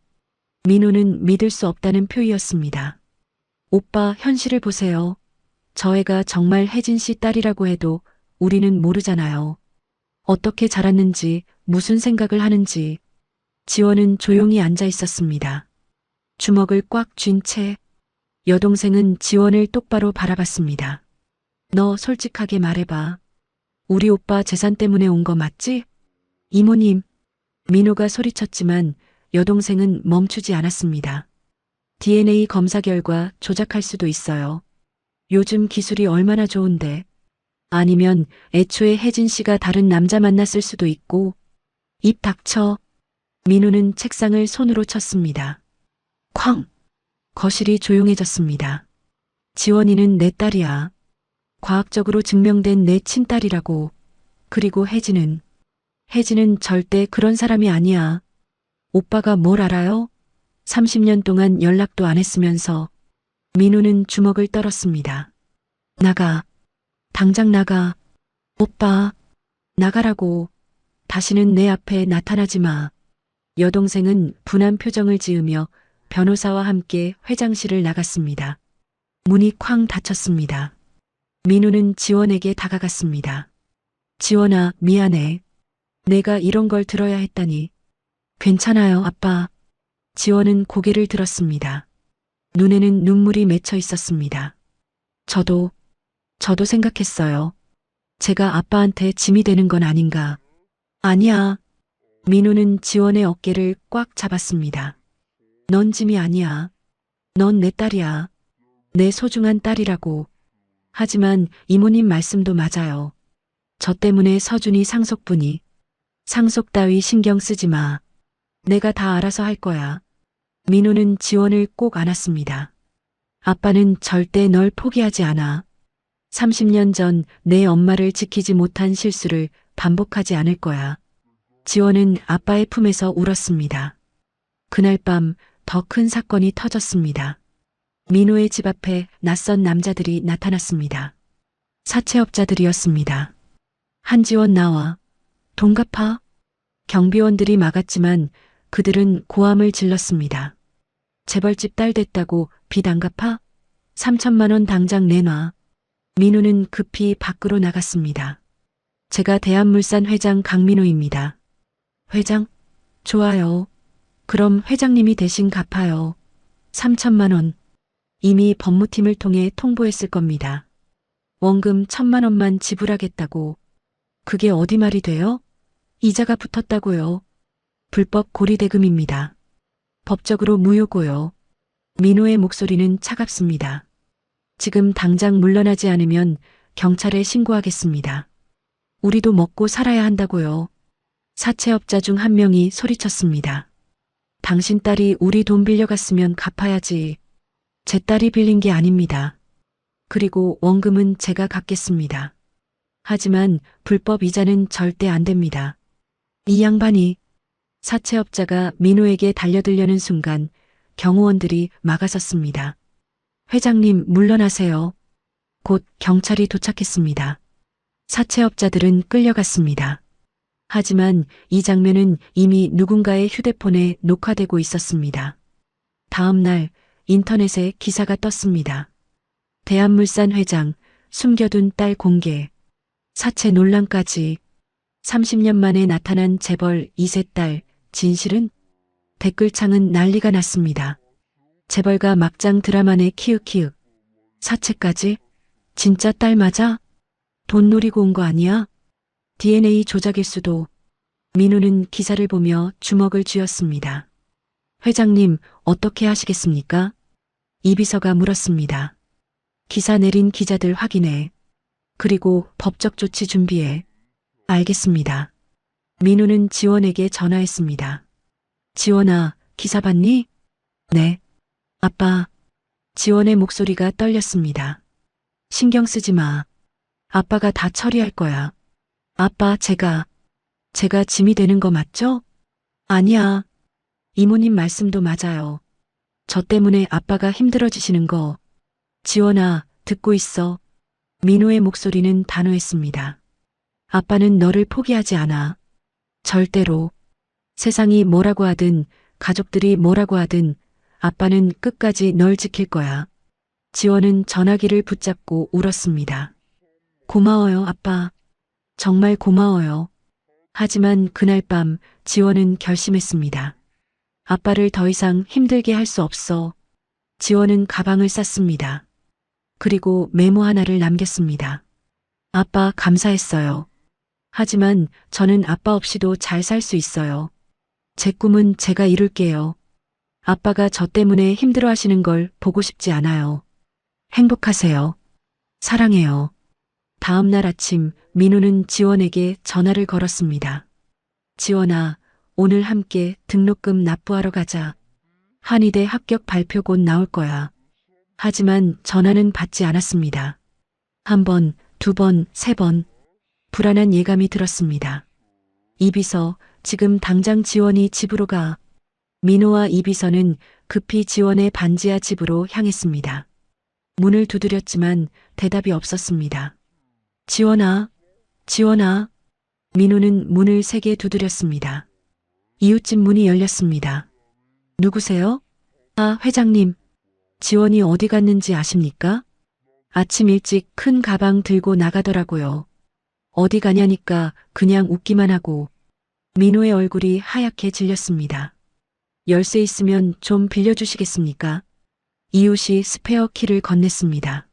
민호는 믿을 수 없다는 표이였습니다. 오빠, 현실을 보세요. 저 애가 정말 혜진 씨 딸이라고 해도 우리는 모르잖아요. 어떻게 자랐는지, 무슨 생각을 하는지. 지원은 조용히 앉아 있었습니다. 주먹을 꽉 쥔 채 여동생은 지원을 똑바로 바라봤습니다. 너 솔직하게 말해봐. 우리 오빠 재산 때문에 온 거 맞지? 이모님. 민호가 소리쳤지만 여동생은 멈추지 않았습니다. DNA 검사 결과 조작할 수도 있어요. 요즘 기술이 얼마나 좋은데. 아니면 애초에 혜진 씨가 다른 남자 만났을 수도 있고. 입 닥쳐. 민호는 책상을 손으로 쳤습니다. 쾅! 거실이 조용해졌습니다. 지원이는 내 딸이야. 과학적으로 증명된 내 친딸이라고. 그리고 혜진은 절대 그런 사람이 아니야. 오빠가 뭘 알아요? 30년 동안 연락도 안 했으면서. 민호는 주먹을 떨었습니다. 나가. 당장 나가. 오빠, 나가라고. 다시는 내 앞에 나타나지 마. 여동생은 분한 표정을 지으며 변호사와 함께 회장실을 나갔습니다. 문이 쾅 닫혔습니다. 민호는 지원에게 다가갔습니다. 지원아, 미안해. 내가 이런 걸 들어야 했다니. 괜찮아요, 아빠. 지원은 고개를 들었습니다. 눈에는 눈물이 맺혀 있었습니다. 저도 생각했어요. 제가 아빠한테 짐이 되는 건 아닌가. 아니야. 민호는 지원의 어깨를 꽉 잡았습니다. 넌 짐이 아니야. 넌 내 딸이야. 내 소중한 딸이라고. 하지만 이모님 말씀도 맞아요. 저 때문에 서준이 상속분이. 상속 따위 신경 쓰지 마. 내가 다 알아서 할 거야. 민호는 지원을 꼭 안았습니다. 아빠는 절대 널 포기하지 않아. 30년 전 내 엄마를 지키지 못한 실수를 반복하지 않을 거야. 지원은 아빠의 품에서 울었습니다. 그날 밤 더 큰 사건이 터졌습니다. 민호의 집 앞에 낯선 남자들이 나타났습니다. 사채업자들이었습니다. 한지원 나와. 돈 갚아. 경비원들이 막았지만 그들은 고함을 질렀습니다. 재벌집 딸 됐다고 빚 안 갚아? 3천만 원 당장 내놔. 민호는 급히 밖으로 나갔습니다. 제가 대한물산 회장 강민호입니다. 회장? 좋아요. 그럼 회장님이 대신 갚아요. 3천만 원. 이미 법무팀을 통해 통보했을 겁니다. 원금 1,000만 원만 지불하겠다고. 그게 어디 말이 돼요? 이자가 붙었다고요. 불법 고리대금입니다. 법적으로 무효고요. 민호의 목소리는 차갑습니다. 지금 당장 물러나지 않으면 경찰에 신고하겠습니다. 우리도 먹고 살아야 한다고요. 사채업자 중 한 명이 소리쳤습니다. 당신 딸이 우리 돈 빌려갔으면 갚아야지. 제 딸이 빌린 게 아닙니다. 그리고 원금은 제가 갚겠습니다. 하지만 불법 이자는 절대 안 됩니다. 이 양반이. 사채업자가 민호에게 달려들려는 순간 경호원들이 막아섰습니다. 회장님, 물러나세요. 곧 경찰이 도착했습니다. 사채업자들은 끌려갔습니다. 하지만 이 장면은 이미 누군가의 휴대폰에 녹화되고 있었습니다. 다음 날 인터넷에 기사가 떴습니다. 대한물산 회장 숨겨둔 딸 공개. 사채 논란까지. 30년 만에 나타난 재벌 2세 딸. 진실은? 댓글창은 난리가 났습니다. 재벌가 막장 드라마네 키읔키읔. 사채까지? 진짜 딸 맞아? 돈 노리고 온 거 아니야? DNA 조작일 수도. 민호는 기사를 보며 주먹을 쥐었습니다. 회장님, 어떻게 하시겠습니까? 이 비서가 물었습니다. 기사 내린 기자들 확인해. 그리고 법적 조치 준비해. 알겠습니다. 민호는 지원에게 전화했습니다. 지원아, 기사 봤니? 네. 아빠. 지원의 목소리가 떨렸습니다. 신경 쓰지 마. 아빠가 다 처리할 거야. 아빠, 제가 짐이 되는 거 맞죠? 아니야. 이모님 말씀도 맞아요. 저 때문에 아빠가 힘들어지시는 거. 지원아, 듣고 있어. 민호의 목소리는 단호했습니다. 아빠는 너를 포기하지 않아. 절대로. 세상이 뭐라고 하든, 가족들이 뭐라고 하든, 아빠는 끝까지 널 지킬 거야. 지원은 전화기를 붙잡고 울었습니다. 고마워요, 아빠. 정말 고마워요. 하지만 그날 밤 지원은 결심했습니다. 아빠를 더 이상 힘들게 할 수 없어. 지원은 가방을 쌌습니다. 그리고 메모 하나를 남겼습니다. 아빠 감사했어요. 하지만 저는 아빠 없이도 잘 살 수 있어요. 제 꿈은 제가 이룰게요. 아빠가 저 때문에 힘들어 하시는 걸 보고 싶지 않아요. 행복하세요. 사랑해요. 다음 날 아침 민호는 지원에게 전화를 걸었습니다. 지원아, 오늘 함께 등록금 납부하러 가자. 한의대 합격 발표 곧 나올 거야. 하지만 전화는 받지 않았습니다. 한 번, 두 번, 세 번. 불안한 예감이 들었습니다. 이비서, 지금 당장 지원이 집으로 가. 민호와 이비서는 급히 지원의 반지하 집으로 향했습니다. 문을 두드렸지만 대답이 없었습니다. 지원아, 지원아. 민호는 문을 3개 두드렸습니다. 이웃집 문이 열렸습니다. 누구세요? 아, 회장님. 지원이 어디 갔는지 아십니까? 아침 일찍 큰 가방 들고 나가더라고요. 어디 가냐니까 그냥 웃기만 하고. 민호의 얼굴이 하얗게 질렸습니다. 열쇠 있으면 좀 빌려주시겠습니까? 이웃이 스페어 키를 건넸습니다.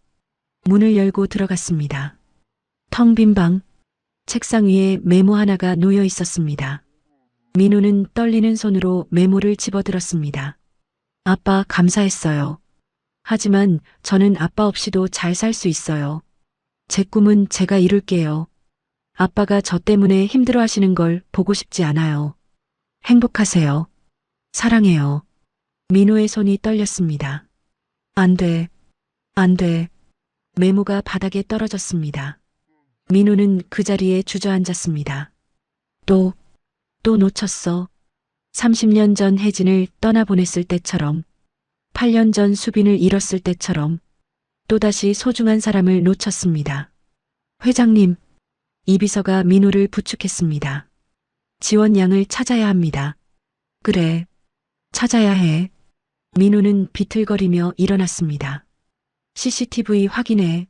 문을 열고 들어갔습니다. 텅 빈 방, 책상 위에 메모 하나가 놓여 있었습니다. 민호는 떨리는 손으로 메모를 집어들었습니다. 아빠 감사했어요. 하지만 저는 아빠 없이도 잘 살 수 있어요. 제 꿈은 제가 이룰게요. 아빠가 저 때문에 힘들어 하시는 걸 보고 싶지 않아요. 행복하세요. 사랑해요. 민호의 손이 떨렸습니다. 안 돼. 안 돼. 메모가 바닥에 떨어졌습니다. 민호는 그 자리에 주저앉았습니다. 또 놓쳤어. 30년 전 혜진을 떠나보냈을 때처럼, 8년 전 수빈을 잃었을 때처럼, 또다시 소중한 사람을 놓쳤습니다. 회장님, 이비서가 민호를 부축했습니다. 지원 양을 찾아야 합니다. 그래, 찾아야 해. 민호는 비틀거리며 일어났습니다. CCTV 확인해.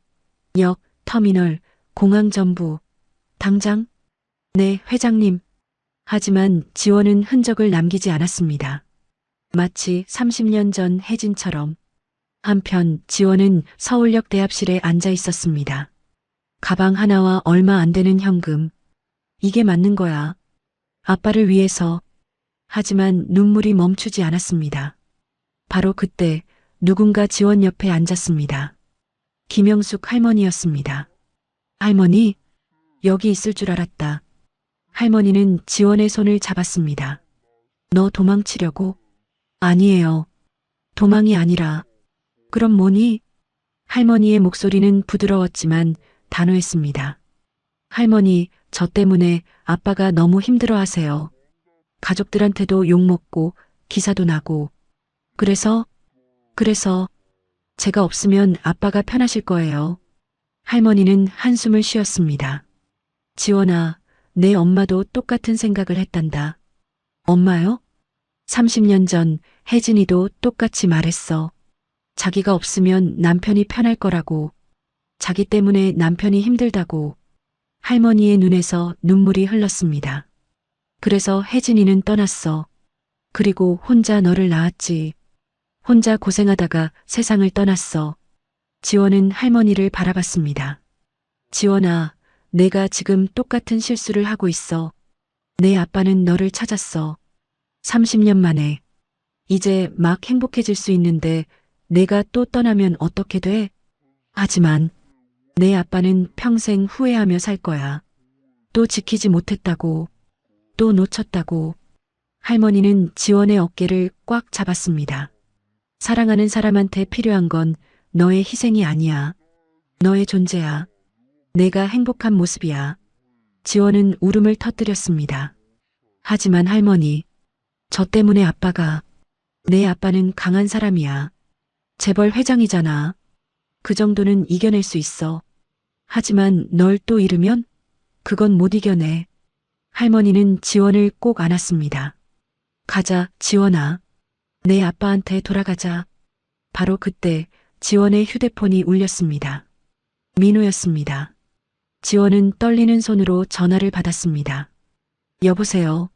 역, 터미널, 공항 전부. 당장? 네, 회장님. 하지만 지원은 흔적을 남기지 않았습니다. 마치 30년 전 혜진처럼. 한편 지원은 서울역 대합실에 앉아 있었습니다. 가방 하나와 얼마 안 되는 현금. 이게 맞는 거야. 아빠를 위해서. 하지만 눈물이 멈추지 않았습니다. 바로 그때 누군가 지원 옆에 앉았습니다. 김영숙 할머니였습니다. 할머니, 여기 있을 줄 알았다. 할머니는 지원의 손을 잡았습니다. 너 도망치려고? 아니에요. 도망이 아니라. 그럼 뭐니? 할머니의 목소리는 부드러웠지만 단호했습니다. 할머니, 저 때문에 아빠가 너무 힘들어 하세요. 가족들한테도 욕먹고 기사도 나고. 그래서 제가 없으면 아빠가 편하실 거예요. 할머니는 한숨을 쉬었습니다. 지원아, 내 엄마도 똑같은 생각을 했단다. 엄마요? 30년 전 혜진이도 똑같이 말했어. 자기가 없으면 남편이 편할 거라고. 자기 때문에 남편이 힘들다고. 할머니의 눈에서 눈물이 흘렀습니다. 그래서 혜진이는 떠났어. 그리고 혼자 너를 낳았지. 혼자 고생하다가 세상을 떠났어. 지원은 할머니를 바라봤습니다. 지원아, 내가 지금 똑같은 실수를 하고 있어. 내 아빠는 너를 찾았어. 30년 만에. 이제 막 행복해질 수 있는데 내가 또 떠나면 어떻게 돼? 하지만 내 아빠는 평생 후회하며 살 거야. 또 지키지 못했다고. 또 놓쳤다고. 할머니는 지원의 어깨를 꽉 잡았습니다. 사랑하는 사람한테 필요한 건 너의 희생이 아니야. 너의 존재야. 내가 행복한 모습이야. 지원은 울음을 터뜨렸습니다. 하지만 할머니, 저 때문에 아빠가, 내 아빠는 강한 사람이야. 재벌 회장이잖아. 그 정도는 이겨낼 수 있어. 하지만 널 또 잃으면 그건 못 이겨내. 할머니는 지원을 꼭 안았습니다. 가자, 지원아. 내 아빠한테 돌아가자. 바로 그때 지원의 휴대폰이 울렸습니다. 민호였습니다. 지원은 떨리는 손으로 전화를 받았습니다. 여보세요.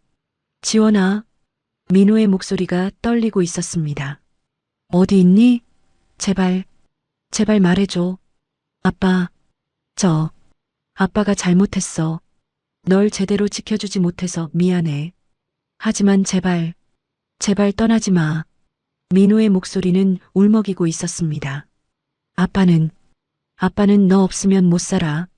지원아. 민호의 목소리가 떨리고 있었습니다. 어디 있니? 제발 말해줘. 아빠가 잘못했어. 널 제대로 지켜주지 못해서 미안해. 하지만 제발 떠나지 마. 민호의 목소리는 울먹이고 있었습니다. 아빠는 너 없으면 못 살아.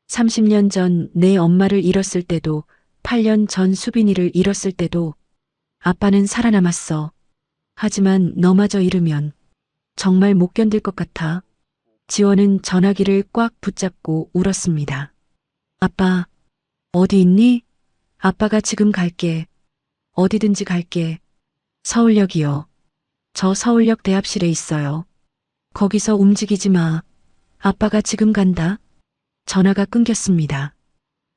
30년 전 내 엄마를 잃었을 때도, 8년 전 수빈이를 잃었을 때도 아빠는 살아남았어. 하지만 너마저 잃으면 정말 못 견딜 것 같아. 지원은 전화기를 꽉 붙잡고 울었습니다. 아빠, 어디 있니? 아빠가 지금 갈게. 어디든지 갈게. 서울역이요. 저 서울역 대합실에 있어요. 거기서 움직이지 마. 아빠가 지금 간다. 전화가 끊겼습니다.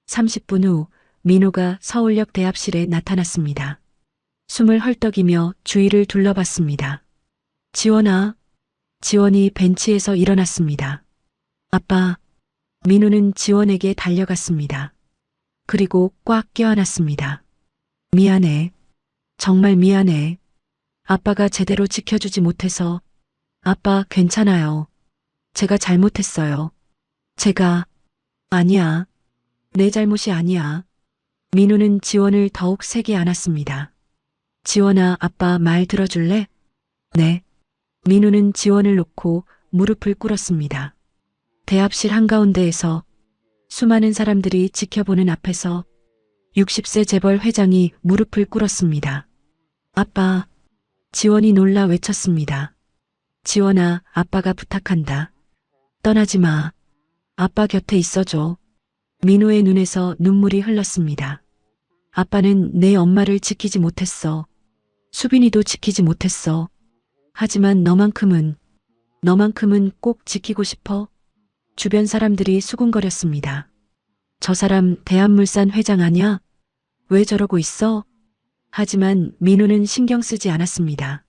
30분 후 민호가 서울역 대합실에 나타났습니다. 숨을 헐떡이며 주위를 둘러봤습니다. 지원아. 지원이 벤치에서 일어났습니다. 아빠. 민호는 지원에게 달려갔습니다. 그리고 꽉 껴안았습니다. 미안해. 정말 미안해. 아빠가 제대로 지켜주지 못해서. 아빠 괜찮아요. 제가 잘못했어요. 아니야. 내 잘못이 아니야. 민호는 지원을 더욱 세게 안았습니다. 지원아, 아빠 말 들어줄래? 네. 민호는 지원을 놓고 무릎을 꿇었습니다. 대합실 한가운데에서 수많은 사람들이 지켜보는 앞에서 60세 재벌 회장이 무릎을 꿇었습니다. 아빠. 지원이 놀라 외쳤습니다. 지원아, 아빠가 부탁한다. 떠나지 마. 아빠 곁에 있어줘. 민호의 눈에서 눈물이 흘렀습니다. 아빠는 내 엄마를 지키지 못했어. 수빈이도 지키지 못했어. 하지만 너만큼은 꼭 지키고 싶어. 주변 사람들이 수군거렸습니다. 저 사람 대한물산 회장 아냐? 왜 저러고 있어? 하지만 민호는 신경 쓰지 않았습니다.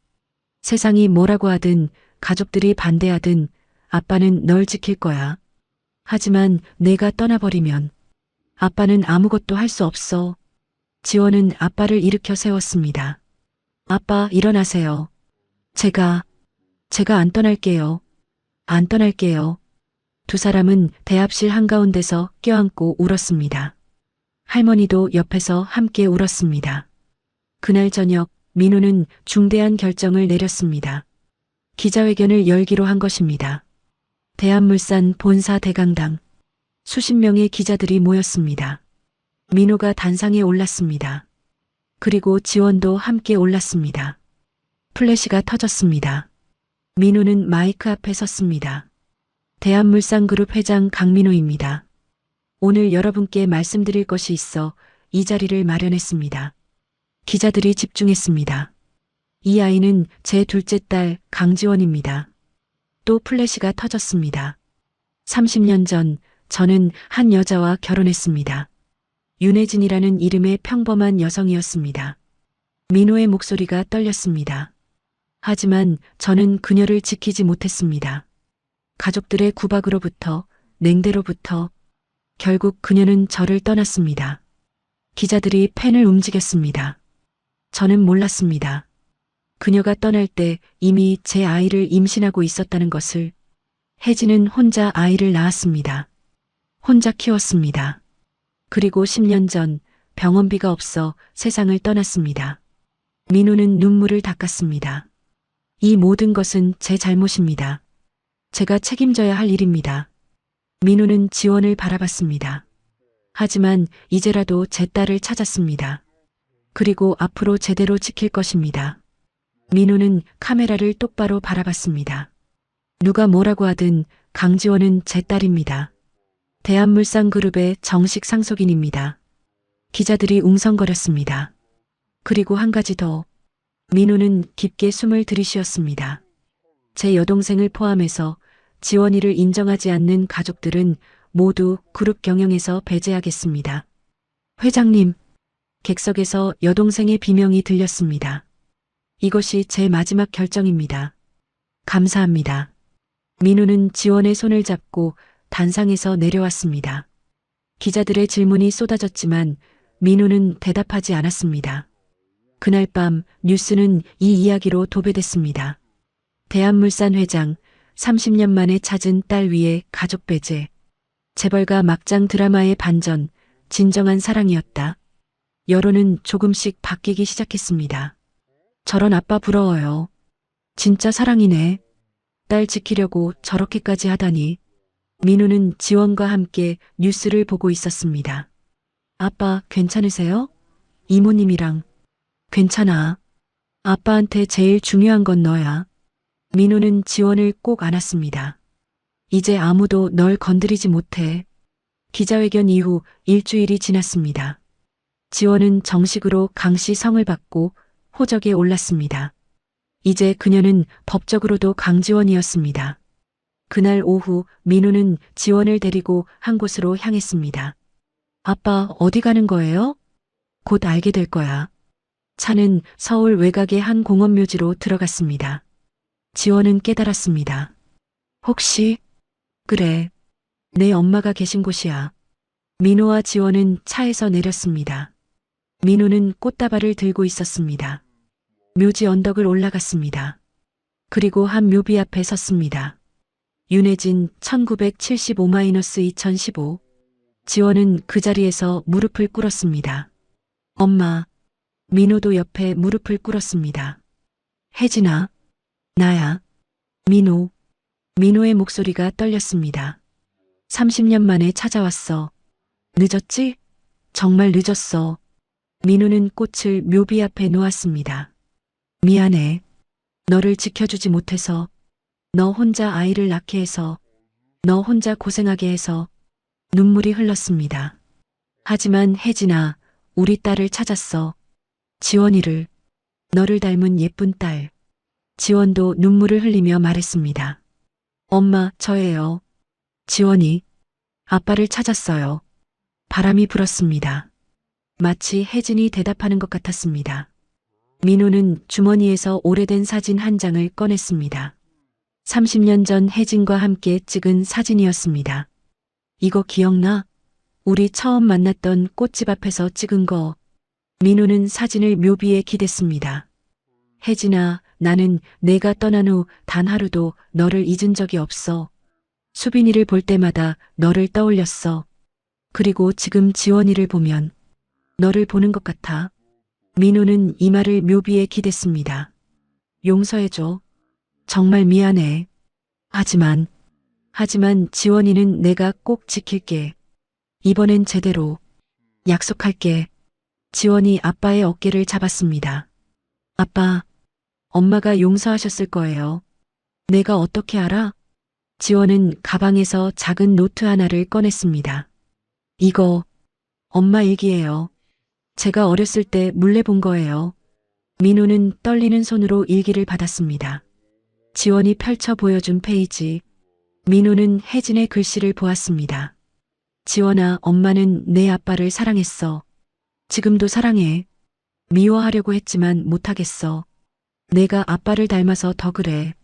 세상이 뭐라고 하든, 가족들이 반대하든 아빠는 널 지킬 거야. 하지만 내가 떠나버리면 아빠는 아무것도 할 수 없어. 지원은 아빠를 일으켜 세웠습니다. 아빠, 일어나세요. 제가 안 떠날게요. 안 떠날게요. 두 사람은 대합실 한가운데서 껴안고 울었습니다. 할머니도 옆에서 함께 울었습니다. 그날 저녁 민호는 중대한 결정을 내렸습니다. 기자회견을 열기로 한 것입니다. 대한물산 본사 대강당. 수십 명의 기자들이 모였습니다. 민호가 단상에 올랐습니다. 그리고 지원도 함께 올랐습니다. 플래시가 터졌습니다. 민호는 마이크 앞에 섰습니다. 대한물산그룹 회장 강민호입니다. 오늘 여러분께 말씀드릴 것이 있어 이 자리를 마련했습니다. 기자들이 집중했습니다. 이 아이는 제 둘째 딸 강지원입니다. 또 플래시가 터졌습니다. 30년 전 저는 한 여자와 결혼했습니다. 윤혜진이라는 이름의 평범한 여성이었습니다. 민호의 목소리가 떨렸습니다. 하지만 저는 그녀를 지키지 못했습니다. 가족들의 구박으로부터, 냉대로부터 결국 그녀는 저를 떠났습니다. 기자들이 펜을 움직였습니다. 저는 몰랐습니다. 그녀가 떠날 때 이미 제 아이를 임신하고 있었다는 것을. 혜진은 혼자 아이를 낳았습니다. 혼자 키웠습니다. 그리고 10년 전 병원비가 없어 세상을 떠났습니다. 민호는 눈물을 닦았습니다. 이 모든 것은 제 잘못입니다. 제가 책임져야 할 일입니다. 민호는 지원을 바라봤습니다. 하지만 이제라도 제 딸을 찾았습니다. 그리고 앞으로 제대로 지킬 것입니다. 민호는 카메라를 똑바로 바라봤습니다. 누가 뭐라고 하든 강지원은 제 딸입니다. 대한물산그룹의 정식 상속인입니다. 기자들이 웅성거렸습니다. 그리고 한 가지 더. 민호는 깊게 숨을 들이쉬었습니다. 제 여동생을 포함해서 지원이를 인정하지 않는 가족들은 모두 그룹 경영에서 배제하겠습니다. 회장님, 객석에서 여동생의 비명이 들렸습니다. 이것이 제 마지막 결정입니다. 감사합니다. 민호는 지원의 손을 잡고 단상에서 내려왔습니다. 기자들의 질문이 쏟아졌지만 민호는 대답하지 않았습니다. 그날 밤 뉴스는 이 이야기로 도배됐습니다. 대한물산 회장 30년 만에 찾은 딸 위에 가족 배제. 재벌가 막장 드라마의 반전, 진정한 사랑이었다. 여론은 조금씩 바뀌기 시작했습니다. 저런 아빠 부러워요. 진짜 사랑이네. 딸 지키려고 저렇게까지 하다니. 민호는 지원과 함께 뉴스를 보고 있었습니다. 아빠 괜찮으세요? 이모님이랑. 괜찮아. 아빠한테 제일 중요한 건 너야. 민호는 지원을 꼭 안았습니다. 이제 아무도 널 건드리지 못해. 기자회견 이후 일주일이 지났습니다. 지원은 정식으로 강씨 성을 받고 호적에 올랐습니다. 이제 그녀는 법적으로도 강지원이었습니다. 그날 오후 민호는 지원을 데리고 한 곳으로 향했습니다. 아빠 어디 가는 거예요? 곧 알게 될 거야. 차는 서울 외곽의 한 공원묘지로 들어갔습니다. 지원은 깨달았습니다. 혹시? 그래. 내 엄마가 계신 곳이야. 민호와 지원은 차에서 내렸습니다. 민호는 꽃다발을 들고 있었습니다. 묘지 언덕을 올라갔습니다. 그리고 한 묘비 앞에 섰습니다. 윤혜진 1975-2015. 지원은 그 자리에서 무릎을 꿇었습니다. 엄마. 민호도 옆에 무릎을 꿇었습니다. 혜진아. 나야. 민호. 민호의 목소리가 떨렸습니다. 30년 만에 찾아왔어. 늦었지? 정말 늦었어. 민호는 꽃을 묘비 앞에 놓았습니다. 미안해. 너를 지켜주지 못해서, 너 혼자 아이를 낳게 해서, 너 혼자 고생하게 해서 눈물이 흘렀습니다. 하지만 혜진아, 우리 딸을 찾았어. 지원이를, 너를 닮은 예쁜 딸. 지원도 눈물을 흘리며 말했습니다. 엄마, 저예요. 지원이, 아빠를 찾았어요. 바람이 불었습니다. 마치 혜진이 대답하는 것 같았습니다. 민호는 주머니에서 오래된 사진 한 장을 꺼냈습니다. 30년 전 혜진과 함께 찍은 사진이었습니다. 이거 기억나? 우리 처음 만났던 꽃집 앞에서 찍은 거. 민호는 사진을 묘비에 기댔습니다. 혜진아, 나는 내가 떠난 후 단 하루도 너를 잊은 적이 없어. 수빈이를 볼 때마다 너를 떠올렸어. 그리고 지금 지원이를 보면 너를 보는 것 같아. 민호는 이 말을 묘비에 기댔습니다. 용서해줘. 정말 미안해. 하지만 지원이는 내가 꼭 지킬게. 이번엔 제대로. 약속할게. 지원이 아빠의 어깨를 잡았습니다. 아빠, 엄마가 용서하셨을 거예요. 내가 어떻게 알아? 지원은 가방에서 작은 노트 하나를 꺼냈습니다. 이거 엄마 일기예요. 제가 어렸을 때 몰래 본 거예요. 민호는 떨리는 손으로 일기를 받았습니다. 지원이 펼쳐 보여준 페이지. 민호는 혜진의 글씨를 보았습니다. 지원아, 엄마는 내 아빠를 사랑했어. 지금도 사랑해. 미워하려고 했지만 못하겠어. 내가 아빠를 닮아서 더 그래.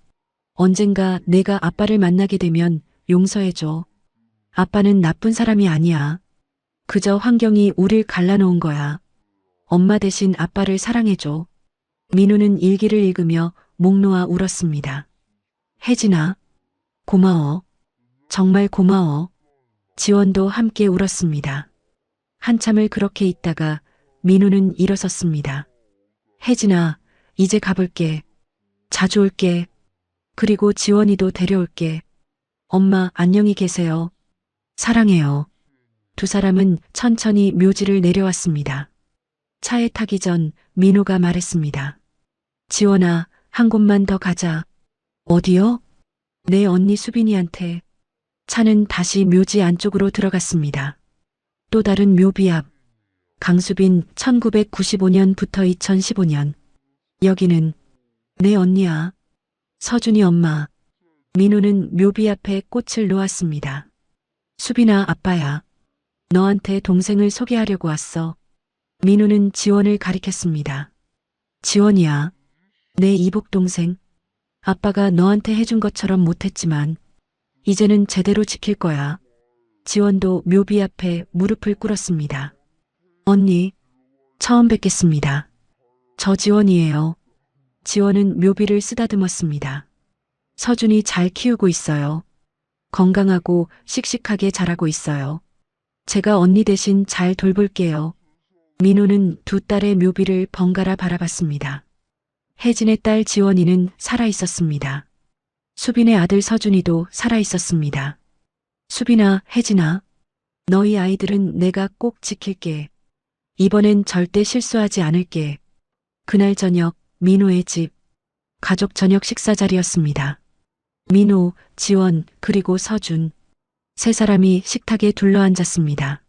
언젠가 내가 아빠를 만나게 되면 용서해줘. 아빠는 나쁜 사람이 아니야. 그저 환경이 우릴 갈라놓은 거야. 엄마 대신 아빠를 사랑해줘. 민호는 일기를 읽으며 목 놓아 울었습니다. 혜진아, 고마워. 정말 고마워. 지원도 함께 울었습니다. 한참을 그렇게 있다가 민호는 일어섰습니다. 혜진아, 이제 가볼게. 자주 올게. 그리고 지원이도 데려올게. 엄마, 안녕히 계세요. 사랑해요. 두 사람은 천천히 묘지를 내려왔습니다. 차에 타기 전 민호가 말했습니다. 지원아, 한 곳만 더 가자. 어디요? 내 언니 수빈이한테. 차는 다시 묘지 안쪽으로 들어갔습니다. 또 다른 묘비 앞. 강수빈 1995년부터 2015년. 여기는 내 언니야. 서준이 엄마. 민호는 묘비 앞에 꽃을 놓았습니다. 수빈아, 아빠야. 너한테 동생을 소개하려고 왔어. 민호는 지원을 가리켰습니다. 지원이야. 내 이복 동생. 아빠가 너한테 해준 것처럼 못했지만 이제는 제대로 지킬 거야. 지원도 묘비 앞에 무릎을 꿇었습니다. 언니, 처음 뵙겠습니다. 저 지원이에요. 지원은 묘비를 쓰다듬었습니다. 서준이 잘 키우고 있어요. 건강하고 씩씩하게 자라고 있어요. 제가 언니 대신 잘 돌볼게요. 민호는 두 딸의 묘비를 번갈아 바라봤습니다. 혜진의 딸 지원이는 살아 있었습니다. 수빈의 아들 서준이도 살아 있었습니다. 수빈아, 혜진아, 너희 아이들은 내가 꼭 지킬게. 이번엔 절대 실수하지 않을게. 그날 저녁 민호의 집, 가족 저녁 식사 자리였습니다. 민호, 지원, 그리고 서준. 세 사람이 식탁에 둘러앉았습니다.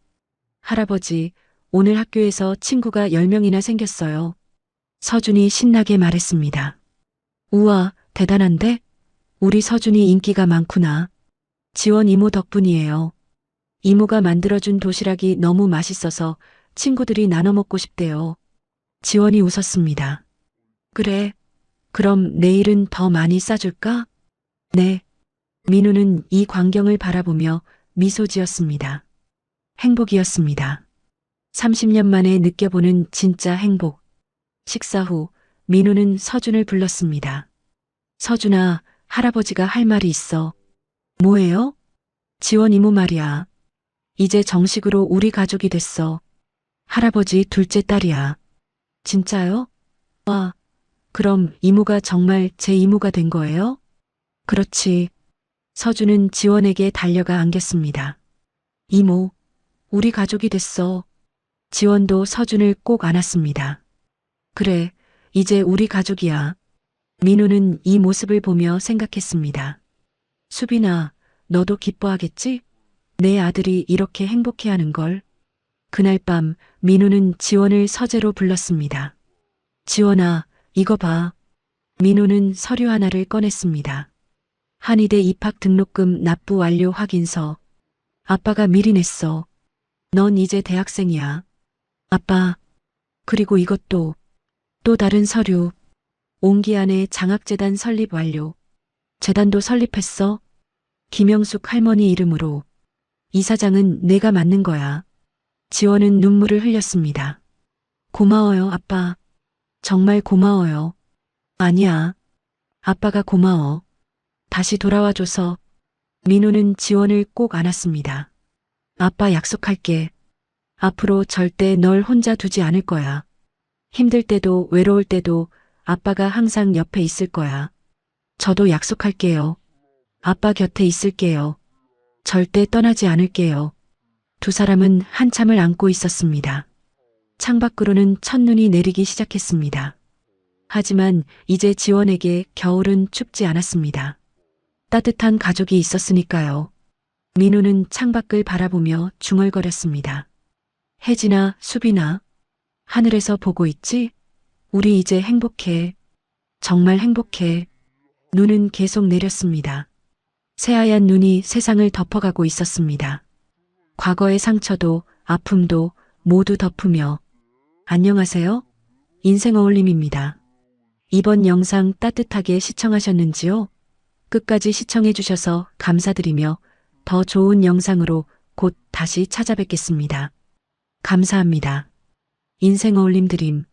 할아버지, 오늘 학교에서 친구가 10명이나 생겼어요. 서준이 신나게 말했습니다. 우와, 대단한데? 우리 서준이 인기가 많구나. 지원 이모 덕분이에요. 이모가 만들어준 도시락이 너무 맛있어서 친구들이 나눠 먹고 싶대요. 지원이 웃었습니다. 그래, 그럼 내일은 더 많이 싸줄까? 네. 민우는 이 광경을 바라보며 미소 지었습니다. 행복이었습니다. 30년 만에 느껴보는 진짜 행복. 식사 후 민우는 서준을 불렀습니다. 서준아, 할아버지가 할 말이 있어. 뭐예요? 지원 이모 말이야. 이제 정식으로 우리 가족이 됐어. 할아버지 둘째 딸이야. 진짜요? 와, 그럼 이모가 정말 제 이모가 된 거예요? 그렇지. 서준은 지원에게 달려가 안겼습니다. 이모, 우리 가족이 됐어. 지원도 서준을 꼭 안았습니다. 그래, 이제 우리 가족이야. 민우는 이 모습을 보며 생각했습니다. 수빈아, 너도 기뻐하겠지? 내 아들이 이렇게 행복해하는 걸. 그날 밤 민우는 지원을 서재로 불렀습니다. 지원아, 이거 봐. 민우는 서류 하나를 꺼냈습니다. 한의대 입학 등록금 납부 완료 확인서. 아빠가 미리 냈어. 넌 이제 대학생이야. 아빠, 그리고 이것도. 또 다른 서류. 옹기안의 장학재단 설립 완료. 재단도 설립했어. 김영숙 할머니 이름으로. 이사장은 내가 맡는 거야. 지원은 눈물을 흘렸습니다. 고마워요, 아빠. 정말 고마워요. 아니야. 아빠가 고마워. 다시 돌아와줘서. 민우는 지원을 꼭 안았습니다. 아빠 약속할게. 앞으로 절대 널 혼자 두지 않을 거야. 힘들 때도 외로울 때도 아빠가 항상 옆에 있을 거야. 저도 약속할게요. 아빠 곁에 있을게요. 절대 떠나지 않을게요. 두 사람은 한참을 안고 있었습니다. 창밖으로는 첫눈이 내리기 시작했습니다. 하지만 이제 지원에게 겨울은 춥지 않았습니다. 따뜻한 가족이 있었으니까요. 민우는 창밖을 바라보며 중얼거렸습니다. 혜진아, 수빈아, 하늘에서 보고 있지? 우리 이제 행복해. 정말 행복해. 눈은 계속 내렸습니다. 새하얀 눈이 세상을 덮어가고 있었습니다. 과거의 상처도 아픔도 모두 덮으며. 안녕하세요. 인생 어울림입니다. 이번 영상 따뜻하게 시청하셨는지요? 끝까지 시청해주셔서 감사드리며 더 좋은 영상으로 곧 다시 찾아뵙겠습니다. 감사합니다. 인생 어울림 드림.